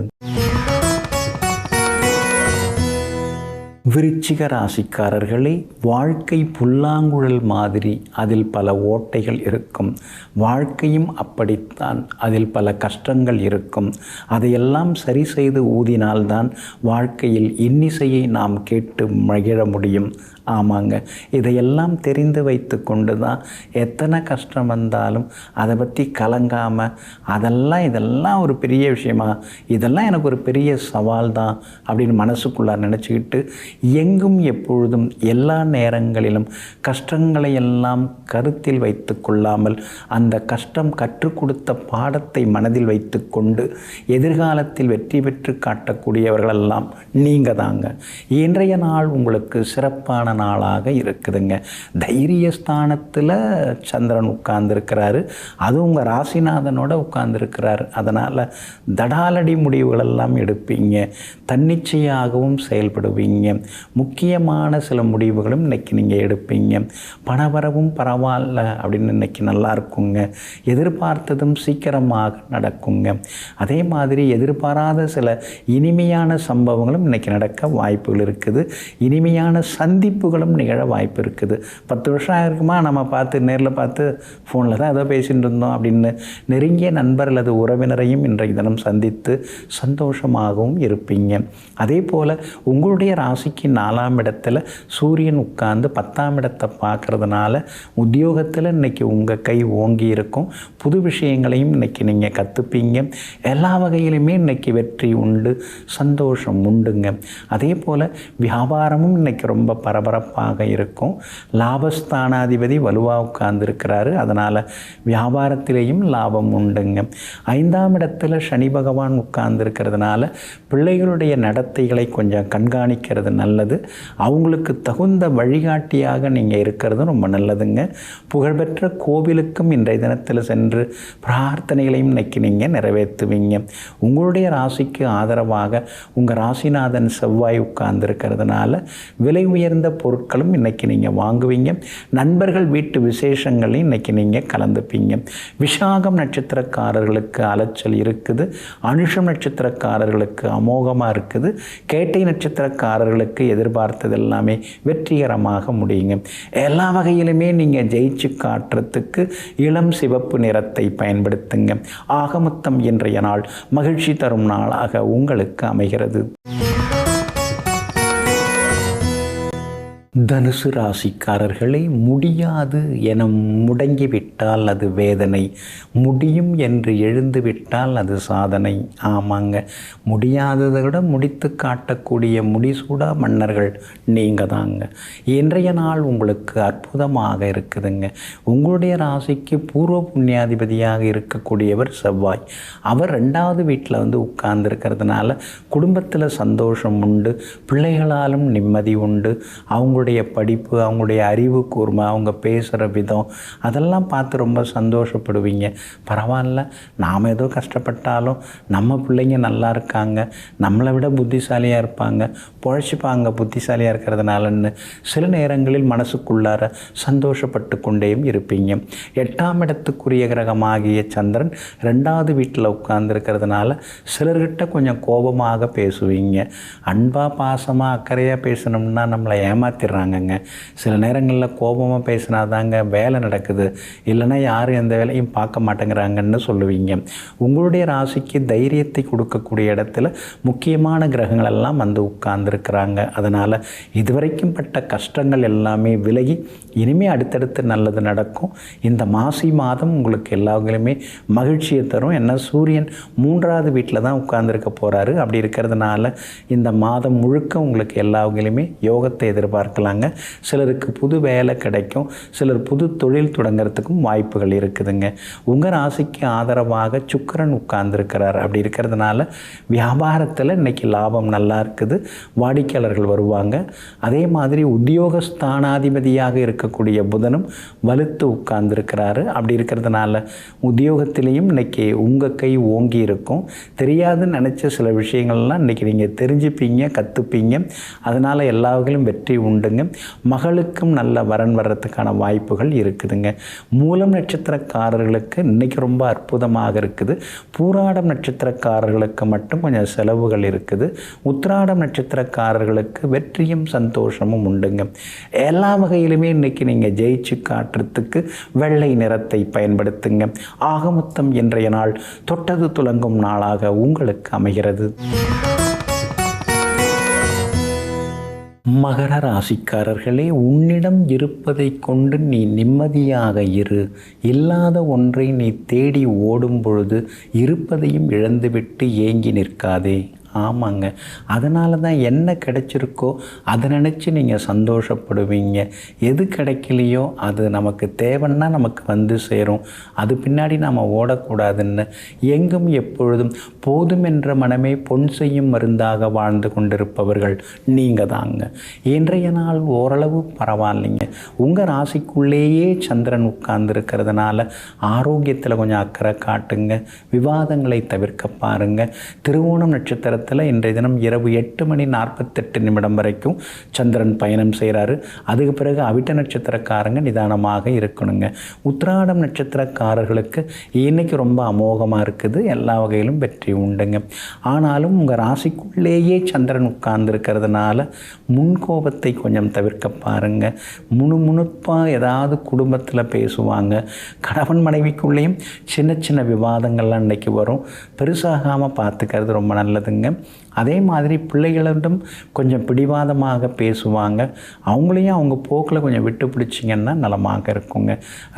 விருச்சிக ராசிக்காரர்களே, வாழ்க்கை புல்லாங்குழல் மாதிரி அதில் பல ஓட்டைகள் இருக்கும். வாழ்க்கையும் அப்படித்தான், அதில் பல கஷ்டங்கள் இருக்கும். அதையெல்லாம் சரி செய்து ஊதினால்தான் வாழ்க்கையில் இன்னிசையை நாம் கேட்டு மகிழ முடியும். ஆமாங்க, இதையெல்லாம் தெரிந்து வைத்து கொண்டு தான் எத்தனை கஷ்டம் வந்தாலும் அதை பற்றி கலங்காமல் இதெல்லாம் ஒரு பெரிய விஷயமா, இதெல்லாம் எனக்கு ஒரு பெரிய சவால் தான் அப்படின்னு மனசுக்குள்ளார நினச்சிக்கிட்டு எங்கும் எப்பொழுதும் எல்லா நேரங்களிலும் கஷ்டங்களை எல்லாம் கருத்தில் வைத்து கொள்ளாமல் அந்த கஷ்டம் கற்றுக் கொடுத்த பாடத்தை மனதில் வைத்து கொண்டு எதிர்காலத்தில் வெற்றி பெற்று காட்டக்கூடியவர்களெல்லாம் நீங்கள் தாங்க. இன்றைய நாள் உங்களுக்கு சிறப்பான நாளாக இருக்குதுங்க. தைரியஸ்தானத்தில் சந்திரன் உட்கார்ந்துருக்கிறாரு, அதுவும் உங்கள் ராசிநாதனோட உட்கார்ந்துருக்கிறாரு. அதனால் தடாலடி முடிவுகளெல்லாம் எடுப்பீங்க, தன்னிச்சையாகவும் செயல்படுவீங்க. முக்கியமான சில முடிவுகளும் இன்றைக்கி நீங்கள் எடுப்பீங்க. பணவரவும் பரவாயில்ல அப்படின்னு இன்றைக்கி நல்லா இருக்குங்க. எதிர்பார்த்ததும் சீக்கிரமாக நடக்குங்க. அதே மாதிரி எதிர்பாராத சில இனிமையான சம்பவங்களும் இன்றைக்கி நடக்க வாய்ப்புகள் இருக்குது. இனிமையான சந்திப்புகளும் நிகழ வாய்ப்பு இருக்குது. 10 வருஷம் ஆகிருக்குமா நம்ம பார்த்து நேரில் பார்த்து ஃபோனில் தான் ஏதோ பேசிகிட்டு இருந்தோம் அப்படின்னு நெருங்கிய நண்பர் அல்லது உறவினரையும் இன்றைய தினம் சந்தித்து சந்தோஷமாகவும் இருப்பீங்க. அதே போல் உங்களுடைய ராசிக்கு 4ஆம் இடத்துல சூரியன் உட்கார்ந்து 10ஆம் இடத்தை பார்க்குறதுனால உத்தியோகத்தில் இன்றைக்கி உங்கள் கை ஓங்கி இருக்கும். புது விஷயங்களையும் இன்றைக்கி நீங்கள் கற்றுப்பீங்க. எல்லா வகையிலுமே இன்றைக்கி வெற்றி உண்டு, சந்தோஷம் உண்டுங்க. அதே போல் வியாபாரமும் இன்றைக்கி ரொம்ப பரபரப்பாக இருக்கும். லாபஸ்தானாதிபதி வலுவாக உட்கார்ந்துருக்கிறாரு, அதனால் வியாபாரத்திலேயும் லாபம் உண்டுங்க. 5ஆம் இடத்துல சனி பகவான் உட்கார்ந்துருக்கிறதுனால பிள்ளைகளுடைய நடத்தைகளை கொஞ்சம் கண்காணிக்கிறது நல்லது. அவங்களுக்கு தகுந்த வழிகாட்டியாக நீங்கள் இருக்கிறது ரொம்ப நல்லதுங்க. புகழ்பெற்ற கோவிலுக்கும் இன்றைய தினத்தில் சென்று பிரார்த்தனைகளையும் இன்னைக்கு நீங்கள் நிறைவேற்றுவீங்க. உங்களுடைய ராசிக்கு ஆதரவாக உங்கள் ராசிநாதன் செவ்வாய் உட்கார்ந்துருக்கிறதுனால விலை உயர்ந்த பொருட்களும் இன்றைக்கி நீங்கள் வாங்குவீங்க. நண்பர்கள் வீட்டு விசேஷங்களையும் இன்றைக்கி நீங்கள் கலந்துப்பீங்க. விஷாகம் நட்சத்திரக்காரர்களுக்கு அலைச்சல் இருக்குது. அனுஷம் நட்சத்திரக்காரர்களுக்கு அமோகமாக இருக்குது. கேட்டை நட்சத்திரக்காரர்களுக்கு எதிர்பார்த்தது எல்லாமே வெற்றிகரமாக முடியுங்க. எல்லா வகையிலுமே நீங்கள் ஜெயிச்சு காட்டுறதுக்கு இளம் சிவப்பு நிறத்தை பயன்படுத்துங்க. ஆகமொத்தம் இன்றைய நாள் மகிழ்ச்சி தரும் நாளாக உங்களுக்கு அமைகிறது. தனுசு ராசிக்காரர்களே, முடியாது என முடங்கிவிட்டால் அது வேதனை, முடியும் என்று எழுந்துவிட்டால் அது சாதனை. ஆமாங்க, முடியாததை விட முடித்து காட்டக்கூடிய முடிசூடா மன்னர்கள் நீங்கள் தாங்க. இன்றைய நாள் உங்களுக்கு அற்புதமாக இருக்குதுங்க. உங்களுடைய ராசிக்கு பூர்வ புண்ணியாதிபதியாக இருக்கக்கூடியவர் செவ்வாய். அவர் 2வது வீட்டில் உட்கார்ந்துருக்கிறதுனால குடும்பத்தில் சந்தோஷம் உண்டு, பிள்ளைகளாலும் நிம்மதி உண்டு. அவங்களுடைய படிப்பு, அவங்களுடைய அறிவு கூர்மை, அவங்க பேசுகிற விதம் அதெல்லாம் பார்த்து ரொம்ப சந்தோஷப்படுவீங்க. பரவாயில்ல, நாம் ஏதோ கஷ்டப்பட்டாலும் நம்ம பிள்ளைங்க நல்லா இருக்காங்க, நம்மளை விட புத்திசாலியாக இருப்பாங்க, பொழைச்சிப்பாங்க புத்திசாலியாக இருக்கிறதுனாலன்னு சில நேரங்களில் மனசுக்குள்ளார சந்தோஷப்பட்டு கொண்டேயும் இருப்பீங்க. 8ஆம் இடத்துக்குரிய கிரகமாகிய சந்திரன் 2வது வீட்டில் உட்கார்ந்துருக்கிறதுனால சிலர்கிட்ட கொஞ்சம் கோபமாக பேசுவீங்க. அன்பாக பாசமாக அக்கறையாக பேசணும்னா நம்மளை ஏமாத்திடுறாங்கங்க. சில நேரங்களில் கோபமாக பேசினா தாங்க வேலை நடக்குது, இல்லைன்னா யாரும் எந்த வேலையும் பார்க்க மாட்டேங்கிறாங்கன்னு சொல்லுவீங்க. உங்களுடைய ராசிக்கு தைரியத்தை கொடுக்கக்கூடிய இடத்துல முக்கியமான கிரகங்கள் எல்லாம் உட்கார்ந்துருக்கிறாங்க. அதனால் இதுவரைக்கும் பட்ட கஷ்டங்கள் எல்லாமே விலகி இனிமேல் அடுத்தடுத்து நல்லது நடக்கும். இந்த மாசி மாதம் உங்களுக்கு எல்லாருமே மகிழ்ச்சியை தரும். ஏன்னா சூரியன் 3வது வீட்டில் தான் உட்கார்ந்துருக்க போகிறாரு. அப்படி இருக்கிறதுனால இந்த மாதம் முழுக்க உங்களுக்கு எல்லாருமே யோகத்தை எதிர்பார்க்கலாங்க. சிலருக்கு புது வேலை கிடைக்கும், சிலர் புது தொழில் தொடங்கிறதுக்கும் வாய்ப்புகள் இருக்குதுங்க. உங்கள் ராசிக்கு ஆதரவாக சுக்கிரன் உட்கார்ந்துருக்கிறார். அப்படி இருக்கிறதுனால வியாபாரத்தில் இன்றைக்கி லாபம் நல்லா இருக்குது, வாடிக்கையாளர்கள் வருவாங்க. அதே மாதிரி உத்தியோகஸ்தானாதிபதியாக இருக்கக்கூடிய புதனும் வலுத்து உட்கார்ந்துருக்கிறாரு. அப்படி இருக்கிறதுனால உத்தியோகத்திலையும் இன்றைக்கி உங்கள் கை ஓங்கி இருக்கும். தெரியாதுன்னு நினச்ச சில விஷயங்கள்லாம் இன்றைக்கி நீங்கள் தெரிஞ்சுப்பீங்க, கற்றுப்பீங்க. அதனால் எல்லா வகையிலும் வெற்றி உண்டுங்க. மகளுக்கும் நல்ல வரன் வர்றதுக்கான வாய்ப்புகள் இருக்குதுங்க. மூலம் நட்சத்திரக்காரர்களுக்கு இன்றைக்கி ரொம்ப அற்புதமாக இருக்குது. பூராடம் நட்சத்திரக்காரர்களுக்கு மட்டும் கொஞ்சம் செலவுகள் இருக்குது. உத்திராடம் நட்சத்திரக்காரர்களுக்கு வெற்றியும் சந்தோஷமும் உண்டுங்க. எல்லா வகையிலுமே இன்றைக்கி நீங்கள் ஜெயிச்சு காட்டுறதுக்கு வெள்ளை நிறத்தை பயன்படுத்துங்க. ஆகமொத்தம் இன்றைய நாள் தொட்டது துலங்கும் நாளாக உங்களுக்கு அமைகிறது. மகர ராசிக்காரர்களே, உன்னிடம் இருப்பதை கொண்டு நீ நிம்மதியாக இரு. இல்லாத ஒன்றை நீ தேடி ஓடும் பொழுது இருப்பதையும் இழந்துவிட்டு ஏங்கி நிற்காதே. ஆமாங்க, அதனால தான் என்ன கிடைச்சிருக்கோ அதை நினச்சி நீங்கள் சந்தோஷப்படுவீங்க. எது கிடைக்கலையோ அது நமக்கு தேவைன்னா நமக்கு சேரும். அது பின்னாடி நாம் ஓடக்கூடாதுன்னு எங்கும் எப்பொழுதும் போதும் என்ற மனமே பொன் செய்யும் மருந்தாக வாழ்ந்து கொண்டிருப்பவர்கள் நீங்கள் தாங்க. இன்றைய நாள் ஓரளவு பரவாயில்லைங்க. உங்கள் ராசிக்குள்ளேயே சந்திரன் உட்கார்ந்துருக்கிறதுனால ஆரோக்கியத்தில் கொஞ்சம் அக்கறை காட்டுங்க. விவாதங்களை தவிர்க்க பாருங்கள். திருவோணம் நட்சத்திர இன்றைய தினம் இரவு 8:48 வரைக்கும் சந்திரன் பயணம் செய்கிறாரு. அதுக்கு பிறகு அவிட்ட நட்சத்திரக்காரங்க நிதானமாக இருக்கணுங்க. உத்திராடம் நட்சத்திரக்காரர்களுக்கு இன்னைக்கு ரொம்ப அமோகமாக இருக்குது. எல்லா வகையிலும் வெற்றி உண்டுங்க. ஆனாலும் உங்கள் ராசிக்குள்ளேயே சந்திரன் உட்கார்ந்துருக்கிறதுனால முன்கோபத்தை கொஞ்சம் தவிர்க்க பாருங்க. முணுமுணுப்பாக ஏதாவது குடும்பத்தில் பேசுவாங்க. கணவன் மனைவிக்குள்ளேயும் சின்ன சின்ன விவாதங்கள்லாம் இன்றைக்கி வரும். பெருசாகாமல் பார்த்துக்கிறது ரொம்ப நல்லதுங்க. அதே மாதிரி பிள்ளைகளிடம் கொஞ்சம் பிடிவாதமாக பேசுவாங்க. அவங்களையும் அவங்க போக்கில் கொஞ்சம் விட்டு பிடிச்சிங்கன்னா நலமாக இருக்குங்க.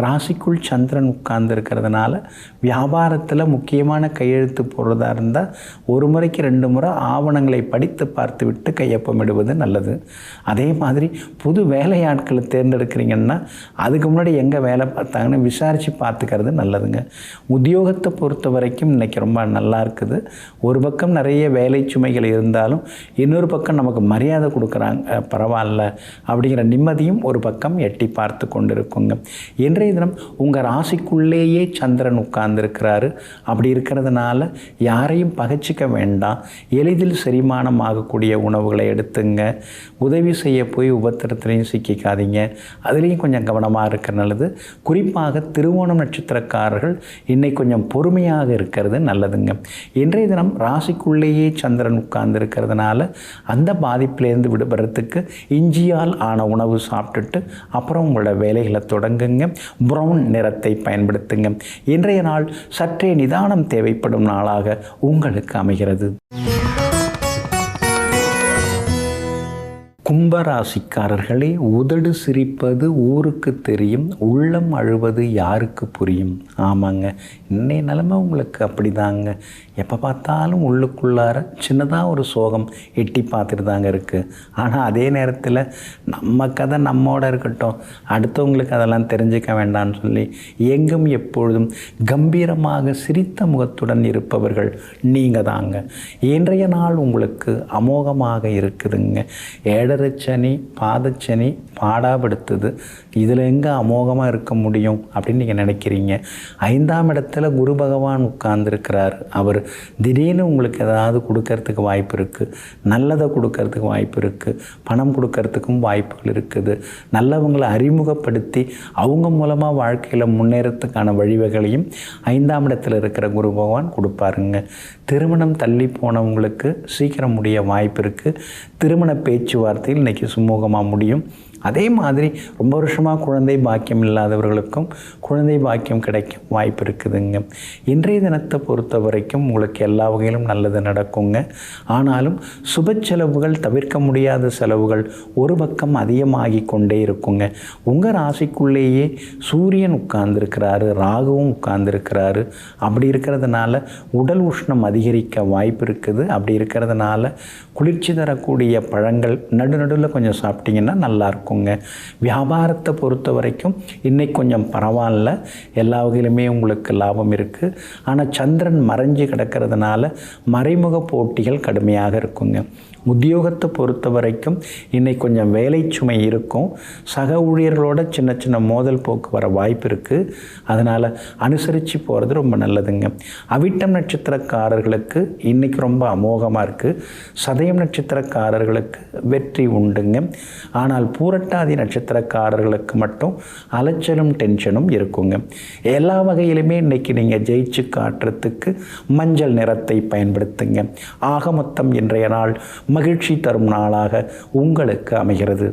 ராசிக்குள் சந்திரன் உட்கார்ந்து இருக்கிறதுனால வியாபாரத்தில் முக்கியமான கையெழுத்து போடுறதா இருந்தால் 1 முறைக்கு 2 முறை ஆவணங்களை படித்து பார்த்து விட்டு கையொப்பமிடுவது நல்லது. அதே மாதிரி புது வேலையாட்களை தேர்ந்தெடுக்கிறீங்கன்னா அதுக்கு முன்னாடி எங்கே வேலை பார்த்தாங்கன்னு விசாரித்து பார்த்துக்கிறது நல்லதுங்க. உத்தியோகத்தை பொறுத்த வரைக்கும் இன்றைக்கி ரொம்ப நல்லா இருக்குது. ஒரு பக்கம் நிறைய வேலை சுமைகள் இருந்தாலும் இன்னொரு பக்கம் நமக்கு மரியாதை கொடுக்குறாங்க, பரவாயில்ல அப்படிங்கிற நிம்மதியும் ஒரு பக்கம் எட்டி பார்த்து கொண்டு இருக்குங்க. இன்றைய தினம் உங்கள் ராசிக்குள்ளேயே சந்திரன் உட்கார்ந்துருக்கிறாரு. அப்படி இருக்கிறதுனால யாரையும் பகைச்சிக்க வேண்டாம். எளிதில் செரிமானம் ஆகக்கூடிய உணவுகளை எடுத்துங்க. உதவி செய்ய போய் உபத்திரத்திலையும் சிக்கிக்காதீங்க. அதுலேயும் கொஞ்சம் கவனமாக இருக்கிற நல்லது. குறிப்பாக திருவோணம் நட்சத்திரக்காரர்கள் இன்னைக்கு கொஞ்சம் பொறுமையாக இருக்கிறது நல்லதுங்க. இன்றைய தினம் ராசிக்குள்ளேயே சந்திரன் உட்கார்ந்துருக்கிறதுனால அந்த பாதிப்பிலேருந்து விடுபடுறதுக்கு இஞ்சியால் ஆன உணவு சாப்பிட்டுட்டு அப்புறம் உங்களோட வேலைகளை தொடங்குங்க. ப்ரௌன் நிறத்தை பயன்படுத்துங்க. இன்றைய நாள் சற்றே நிதானம் தேவைப்படும் நாளாக உங்களுக்கு அமைகிறது. கும்பராசிக்காரர்களே, உதடு சிரிப்பது ஊருக்கு தெரியும், உள்ளம் அழுவது யாருக்கு புரியும். ஆமாங்க, இன்னைய நிலைமை உங்களுக்கு அப்படிதாங்க. எப்போ பார்த்தாலும் உள்ளுக்குள்ளார சின்னதாக ஒரு சோகம் எட்டி பார்த்துட்டு தாங்க இருக்குது. ஆனால் அதே நேரத்தில் நம்ம கதை நம்மோட இருக்கட்டும், அடுத்தவங்களுக்கு அதெல்லாம் தெரிஞ்சிக்க வேண்டாம்னு சொல்லி எங்கும் எப்பொழுதும் கம்பீரமாக சிரித்த முகத்துடன் இருப்பவர்கள் நீங்கள் தாங்க. இன்றைய நாள் உங்களுக்கு அமோகமாக இருக்குதுங்க. ஏழரைச்சனி பாதச்சனி பாடாப்படுத்துது. இதில் எங்கே அமோகமாக இருக்க முடியும் அப்படின்னு நீங்கள் நினைக்கிறீங்க. 5ஆம் இடத்துல குரு பகவான் உட்கார்ந்துருக்கிறார். அவர் திடீர்னு உங்களுக்கு ஏதாவது கொடுக்கறதுக்கு வாய்ப்பு இருக்குது, நல்லதை கொடுக்கறதுக்கு வாய்ப்பு இருக்குது, பணம் கொடுக்கறதுக்கும் வாய்ப்புகள் இருக்குது. நல்லவங்களை அறிமுகப்படுத்தி அவங்க மூலமாக வாழ்க்கையில் முன்னேறத்துக்கான வழிவகைகளையும் 5ஆம் இடத்துல இருக்கிற குரு பகவான் கொடுப்பாருங்க. திருமணம் தள்ளி போனவங்களுக்கு சீக்கிரம் முடிய வாய்ப்பு இருக்குது. திருமண பேச்சுவார்த்தையில் இன்றைக்கி சுமூகமாக முடியும். அதே மாதிரி ரொம்ப வருஷமாக குழந்தை பாக்கியம் இல்லாதவர்களுக்கும் குழந்தை பாக்கியம் கிடைக்க வாய்ப்பு இருக்குதுங்க. இன்றைய தினத்தை பொறுத்த வரைக்கும் உங்களுக்கு எல்லா வகையிலும் நல்லது நடக்குங்க. ஆனாலும் சுப செலவுகள், தவிர்க்க முடியாத செலவுகள் ஒரு பக்கம் அதிகமாகி கொண்டே இருக்குங்க. உங்கள் ராசிக்குள்ளேயே சூரியன் உட்கார்ந்துருக்கிறாரு, ராகுவும் உட்கார்ந்துருக்கிறாரு. அப்படி இருக்கிறதுனால உடல் உஷ்ணம் அதிகரிக்க வாய்ப்பு இருக்குது. அப்படி இருக்கிறதுனால குளிர்ச்சி தரக்கூடிய பழங்கள் நடுநடுவில் கொஞ்சம் சாப்பிட்டிங்கன்னா நல்லாயிருக்கும். வியாபாரத்தை பொறுத்த வரைக்கும் இன்னைக்கு கொஞ்சம் பரவாயில்ல, எல்லா வகையிலுமே உங்களுக்கு லாபம் இருக்குது. ஆனால் சந்திரன் மறைஞ்சு கிடக்கிறதுனால மறைமுக போட்டிகள் கடுமையாக இருக்குங்க. உத்தியோகத்தை பொறுத்த வரைக்கும் இன்னைக்கு கொஞ்சம் வேலை சுமை இருக்கும். சக ஊழியர்களோட சின்ன சின்ன மோதல் போக்கு வர வாய்ப்பு இருக்குது. அதனால் அனுசரித்து போகிறது ரொம்ப நல்லதுங்க. அவிட்டம் நட்சத்திரக்காரர்களுக்கு இன்றைக்கி ரொம்ப அமோகமாக இருக்குது. சதயம் நட்சத்திரக்காரர்களுக்கு வெற்றி உண்டுங்க. ஆனால் பூரட்டாதி நட்சத்திரக்காரர்களுக்கு மட்டும் அலைச்சலும் டென்ஷனும் இருக்குங்க. எல்லா வகையிலுமே இன்றைக்கி நீங்கள் ஜெயிச்சு காட்டுறதுக்கு மஞ்சள் நிறத்தை பயன்படுத்துங்க. ஆக மொத்தம் இன்றைய நாள் மகிழ்ச்சி தரும் நாளாக உங்களுக்கு அமைகிறது.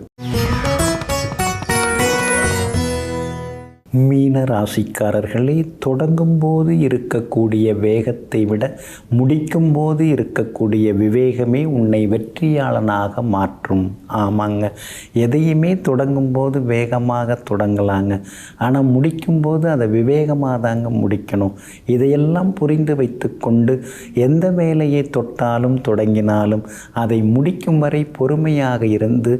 மீன ராசிக்காரர்களே, தொடங்கும் போது இருக்கக்கூடிய வேகத்தை விட முடிக்கும் போது இருக்கக்கூடிய விவேகமே உன்னை வெற்றியாளனாக மாற்றும். ஆமாங்க, எதையுமே தொடங்கும் போது வேகமாக தொடங்கலாங்க, ஆனால் முடிக்கும்போது அதை விவேகமாக தாங்க முடிக்கணும். இதையெல்லாம் புரிந்து வைத்து கொண்டு எந்த வேலையை தொட்டாலும் தொடங்கினாலும் அதை முடிக்கும் வரை பொறுமையாக இருந்து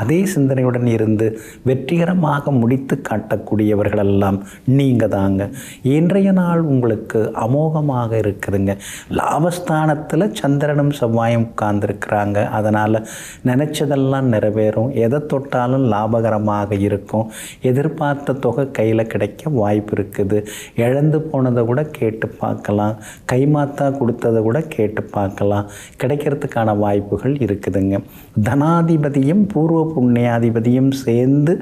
அதே சிந்தனையுடன் இருந்து வெற்றிகரமாக முடித்து காட்டக்கூடியவர்கள் எல்லாம் நீங்க தாங்க. இன்றைய நாள் உங்களுக்கு அமோகமாக இருக்குதுங்க. லாபஸ்தானத்தில் சந்திரனும் செவ்வாயும் உட்கார்ந்துருக்கிறாங்க. அதனால் நினைச்சதெல்லாம் நிறைவேறும். எதை தொட்டாலும் லாபகரமாக இருக்கும். எதிர்பார்த்த தொகை கையில் கிடைக்க வாய்ப்பு இருக்குது. இழந்து போனதை கூட கேட்டு பார்க்கலாம், கைமாத்தா கொடுத்ததை கூட கேட்டு பார்க்கலாம். கிடைக்கிறதுக்கான வாய்ப்புகள் இருக்குதுங்க. தனாதிபதியும் பூர்வ புண்ணியாதிபதியும் சேர்ந்து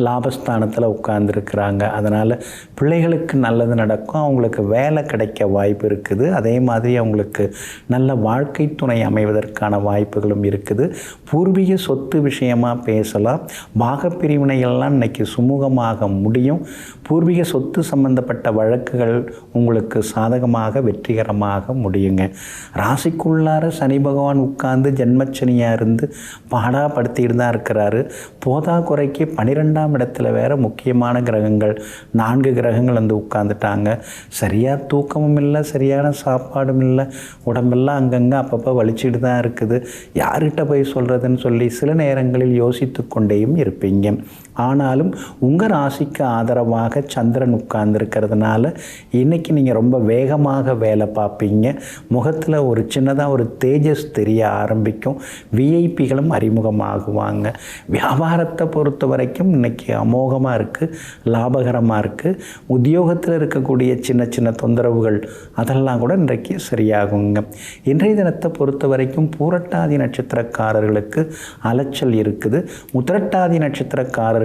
லாபஸ்தானத்தில் உட்கார்ந்துருக்கிறாங்க. அதனால் பிள்ளைகளுக்கு நல்லது நடக்கும். அவங்களுக்கு வேலை கிடைக்க வாய்ப்பு இருக்குது. அதே மாதிரி அவங்களுக்கு நல்ல வாழ்க்கை துணை அமைவதற்கான வாய்ப்புகளும் இருக்குது. பூர்வீக சொத்து விஷயமாக பேசலாம். பாகப்பிரிவினைகள்லாம் இன்றைக்கி சுமூகமாக முடியும். பூர்வீக சொத்து சம்பந்தப்பட்ட வழக்குகள் உங்களுக்கு சாதகமாக வெற்றிகரமாக முடியுங்க. ராசிக்குள்ளார சனி பகவான் உட்கார்ந்து ஜென்மச்சனியாக இருந்து பாடாப்படுத்திட்டு தான் இருக்கிறாரு. போதா குறைக்கு 12ஆம் இடத்துல வேற முக்கியமான கிரகங்கள் 4 கிரகங்கள் வந்து உட்காந்துட்டாங்க. சரியாக தூக்கமும் இல்லை, சரியான சாப்பாடும் இல்லை, உடம்பெல்லாம் அங்கங்கே அப்பப்போ வலிச்சுட்டு தான் இருக்குது. யார்கிட்ட போய் சொல்கிறதுன்னு சொல்லி சில நேரங்களில் யோசித்து கொண்டேயும் இருப்பீங்க. ஆனாலும் உங்கள் ராசிக்கு ஆதரவாக சந்திரன் உட்கார்ந்துருக்கிறதுனால இன்றைக்கி நீங்கள் ரொம்ப வேகமாக வேலை பார்ப்பீங்க. முகத்தில் ஒரு சின்னதாக ஒரு தேஜஸ் தெரிய ஆரம்பிக்கும். விஐபிகளும் அறிமுகமாகுவாங்க. வியாபாரத்தை பொறுத்த வரைக்கும் இன்றைக்கி அமோகமாக இருக்குது, லாபகரமாக இருக்குது. உத்தியோகத்தில் இருக்கக்கூடிய சின்ன சின்ன தொந்தரவுகள் அதெல்லாம் கூட இன்றைக்கு சரியாகுங்க. இன்றைய தினத்தை பொறுத்த வரைக்கும் பூரட்டாதி நட்சத்திரக்காரர்களுக்கு அலைச்சல் இருக்குது. உத்திரட்டாதி நட்சத்திரக்காரர்களுக்கு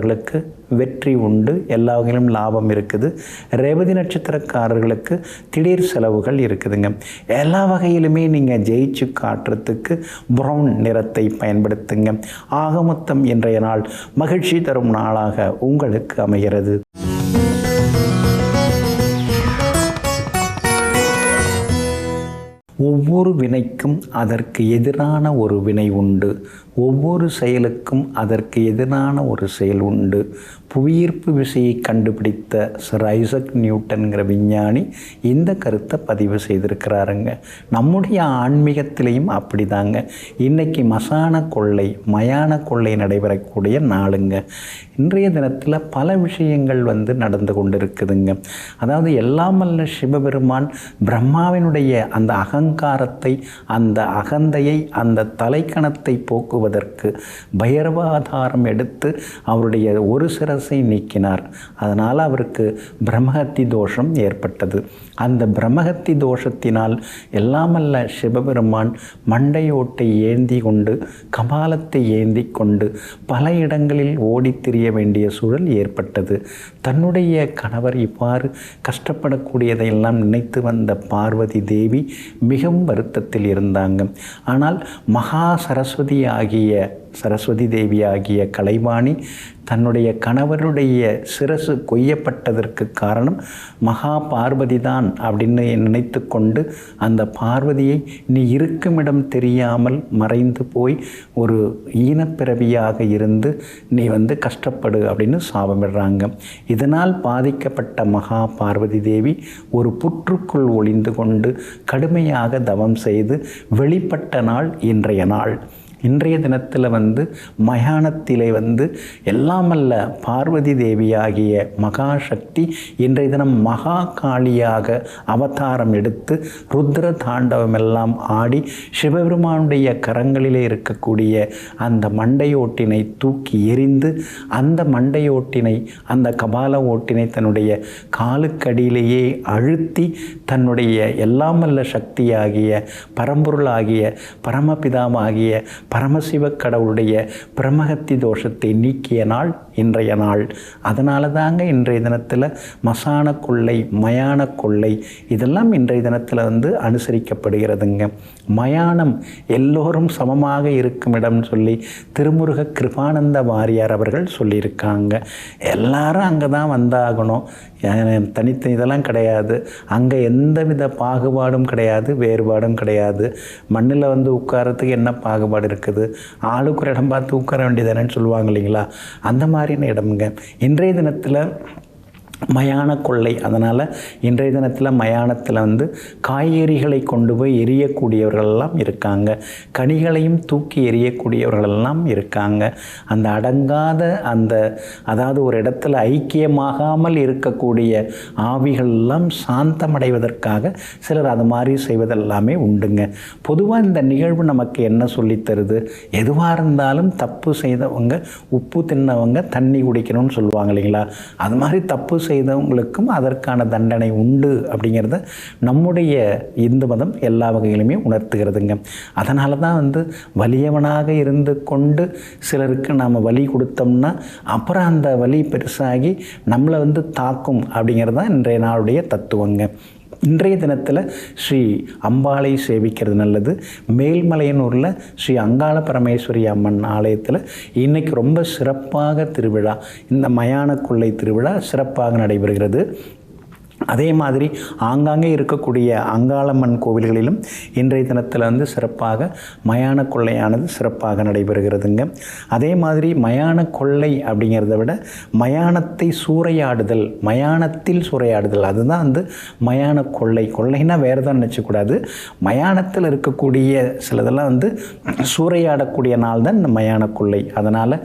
வெற்றி உண்டு. எல்லா வகையிலும் லாபம் இருக்குது. ரேவதி நட்சத்திரக்காரர்களுக்கு திடீர் செலவுகள் இருக்குதுங்க. எல்லா வகையிலுமே நீங்கள் ஜெயிச்சு காட்டுறதுக்கு ப்ரௌன் நிறத்தை பயன்படுத்துங்க. ஆக மொத்தம் இன்றைய நாள் மகிழ்ச்சி தரும் நாளாக உங்களுக்கு அமைகிறது. ஒவ்வொரு வினைக்கும் அதற்கு எதிரான ஒரு வினை உண்டு. ஒவ்வொரு செயலுக்கும் அதற்கு எதிரான ஒரு செயல் உண்டு. புவியீர்ப்பு விசையை கண்டுபிடித்த சர் ஐசக் நியூட்டன்கிற விஞ்ஞானி இந்த கருத்தை பதிவு செய்திருக்கிறாருங்க. நம்முடைய ஆன்மீகத்திலையும் அப்படிதாங்க. இன்றைக்கி மசான கொள்ளை, மயான கொள்ளை நடைபெறக்கூடிய நாளுங்க. இன்றைய தினத்தில் பல விஷயங்கள் நடந்து கொண்டு இருக்குதுங்க. அதாவது எல்லாம் வல்ல சிவபெருமான் பிரம்மாவினுடைய அந்த அகங்காரத்தை, அந்த அகந்தையை, அந்த தலைக்கணத்தை போக்குவதற்கு பைரவாதாரம் எடுத்து அவருடைய ஒரு சிரசை நீக்கினார். அதனால் அவருக்கு பிரம்மஹத்தி தோஷம் ஏற்பட்டது. அந்த பிரம்மஹத்தி தோஷத்தினால் எல்லாம் வல்ல சிவபெருமான் மண்டையோட்டை ஏந்தி கொண்டு, கபாலத்தை ஏந்தி கொண்டு பல இடங்களில் ஓடித் திரிய வேண்டிய சூழல் ஏற்பட்டது. தன்னுடைய கணவர் இவ்வாறு கஷ்டப்படக்கூடியதையெல்லாம் நினைத்து வந்த பார்வதி தேவி மிகவும் வருத்தத்தில் இருந்தாங்க. ஆனால் மகா சரஸ்வதி தேவி ஆகிய கலைவாணி தன்னுடைய கணவருடைய சிரசு கொய்யப்பட்டதற்கு காரணம் மகா பார்வதி தான் அப்படின்னு நினைத்து கொண்டு அந்த பார்வதியை நீ இருக்குமிடம் தெரியாமல் மறைந்து போய் ஒரு ஈனப்பிறவியாக இருந்து நீ கஷ்டப்படு அப்படின்னு சாபமிடுறாங்க. இதனால் பாதிக்கப்பட்ட மகா பார்வதி தேவி ஒரு புற்றுக்குள் ஒளிந்து கொண்டு கடுமையாக தவம் செய்து வெளிப்பட்ட நாள் இன்றைய நாள். இன்றைய தினத்தில் மயானத்திலே எல்லாமல்ல பார்வதி தேவியாகிய மகாசக்தி இன்றைய தினம் மகா காளியாக அவதாரம் எடுத்து ருத்ர தாண்டவம் எல்லாம் ஆடி சிவபெருமானுடைய கரங்களிலே இருக்கக்கூடிய அந்த மண்டையோட்டினை தூக்கி எறிந்து அந்த மண்டையோட்டினை, அந்த கபால ஓட்டினை தன்னுடைய காலுக்கடியிலேயே அழுத்தி தன்னுடைய எல்லாமல்ல சக்தியாகிய பரம்பொருளாகிய பரமபிதாவாகிய பரமசிவ கடவுளுடைய பிரம்மஹத்தி தோஷத்தை நீக்கிய நாள் இன்றைய நாள். அதனால தாங்க இன்றைய தினத்தில் மசான கொள்ளை, மயான கொள்ளை இதெல்லாம் இன்றைய தினத்தில் அனுசரிக்கப்படுகிறதுங்க. மயானம் எல்லோரும் சமமாக இருக்கும் இடம் சொல்லி திருமுருக கிருபானந்த வாரியார் அவர்கள் சொல்லியிருக்காங்க. எல்லாரும் அங்கே தான் வந்தாகணும், தனித்தனி இதெல்லாம் கிடையாது. அங்கே எந்தவித பாகுபாடும் கிடையாது, வேறுபாடும் கிடையாது. மண்ணில் உட்காரத்துக்கு என்ன பாகுபாடு இருக்குது? ஆளுக்கு ஒரு இடம் பார்த்து உட்கார வேண்டியதானேன்னு சொல்லுவாங்க இல்லைங்களா? அந்த மாதிரியான இடமுங்க இன்றைய தினத்தில் மயான கொள்ளை. அதனால் இன்றைய தினத்தில் மயானத்தில் காய்கறிகளை கொண்டு போய் எரியக்கூடியவர்களெல்லாம் இருக்காங்க, கனிகளையும் தூக்கி எரியக்கூடியவர்களெல்லாம் இருக்காங்க. அந்த அடங்காத அதாவது ஒரு இடத்துல ஐக்கியமாகாமல் இருக்கக்கூடிய ஆவிகளெல்லாம் சாந்தமடைவதற்காக சிலர் அது மாதிரி செய்வதெல்லாமே உண்டுங்க. பொதுவாக இந்த நிகழ்வு நமக்கு என்ன சொல்லித்தருது? எதுவாக இருந்தாலும் தப்பு செய்தவங்க, உப்பு தின்னவங்க தண்ணி குடிக்கணும்னு சொல்லுவாங்க இல்லைங்களா? அது மாதிரி தப்பு செய்தவங்களுக்கும் அதற்கான தண்டனை உண்டு அப்படிங்கிறத நம்முடைய இந்து மதம் எல்லா வகையிலுமே உணர்த்துகிறதுங்க. அதனால தான் வலியவனாக இருந்து கொண்டு சிலருக்கு நாம் வலி கொடுத்தோம்னா அப்புறம் அந்த வலி பெருசாகி நம்மளை தாக்கும் அப்படிங்கிறது தான் இன்றைய நாளுடைய தத்துவங்க. இன்றைய தினத்தில் ஸ்ரீ அம்பாளை சேவிக்கிறது நல்லது. மேல்மலையனூரில் ஸ்ரீ அங்காள பரமேஸ்வரி அம்மன் ஆலயத்தில் இன்றைக்கி ரொம்ப சிறப்பாக திருவிழா, இந்த மயான கொள்ளை திருவிழா சிறப்பாக நடைபெறுகிறது. அதே மாதிரி ஆங்காங்கே இருக்கக்கூடிய அங்காளம்மன் கோவில்களிலும் இன்றைய தினத்தில் சிறப்பாக மயான கொள்ளையானது சிறப்பாக நடைபெறுகிறதுங்க. அதே மாதிரி மயான கொள்ளை அப்படிங்கிறத விட மயானத்தை சூறையாடுதல், மயானத்தில் சூறையாடுதல், அதுதான் மயான கொள்ளை. கொள்ளைன்னா வேறு தான் நினச்சக்கூடாது. மயானத்தில் இருக்கக்கூடிய சிலதெல்லாம் சூறையாடக்கூடிய நாள் தான் இந்த மயான கொள்ளை. அதனால்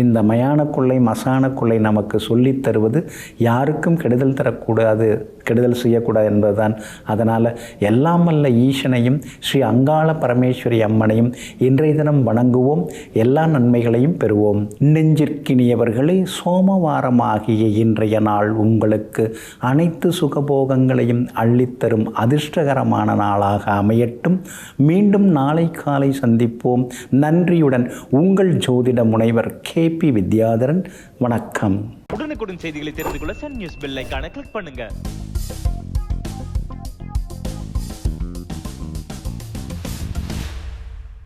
இந்த மயான கொள்ளை, மசான கொள்ளை நமக்கு சொல்லித் தருவது யாருக்கும் கெடுதல் தரக்கூடாது, கெடுதல் செய்யக்கூடாது என்பதுதான். அதனால் எல்லாம் வல்ல ஈசனையும் ஸ்ரீ அங்காள பரமேஸ்வரி அம்மனையும் இன்றைய தினம் வணங்குவோம், எல்லா நன்மைகளையும் பெறுவோம். நெஞ்சிற்கினியவர்களே, சோமவாரமாகிய இன்றைய நாள் உங்களுக்கு அனைத்து சுகபோகங்களையும் அள்ளித்தரும் அதிர்ஷ்டகரமான நாளாக அமையட்டும். மீண்டும் நாளை காலை சந்திப்போம். நன்றியுடன் உங்கள் ஜோதிட முனைவர் KP வித்யாதரன். வணக்கம். உடனுக்குடன் செய்திகளை தெரிந்து கொள்ள சன் நியூஸ் பெல் ஐகானை கிளிக் பண்ணுங்க.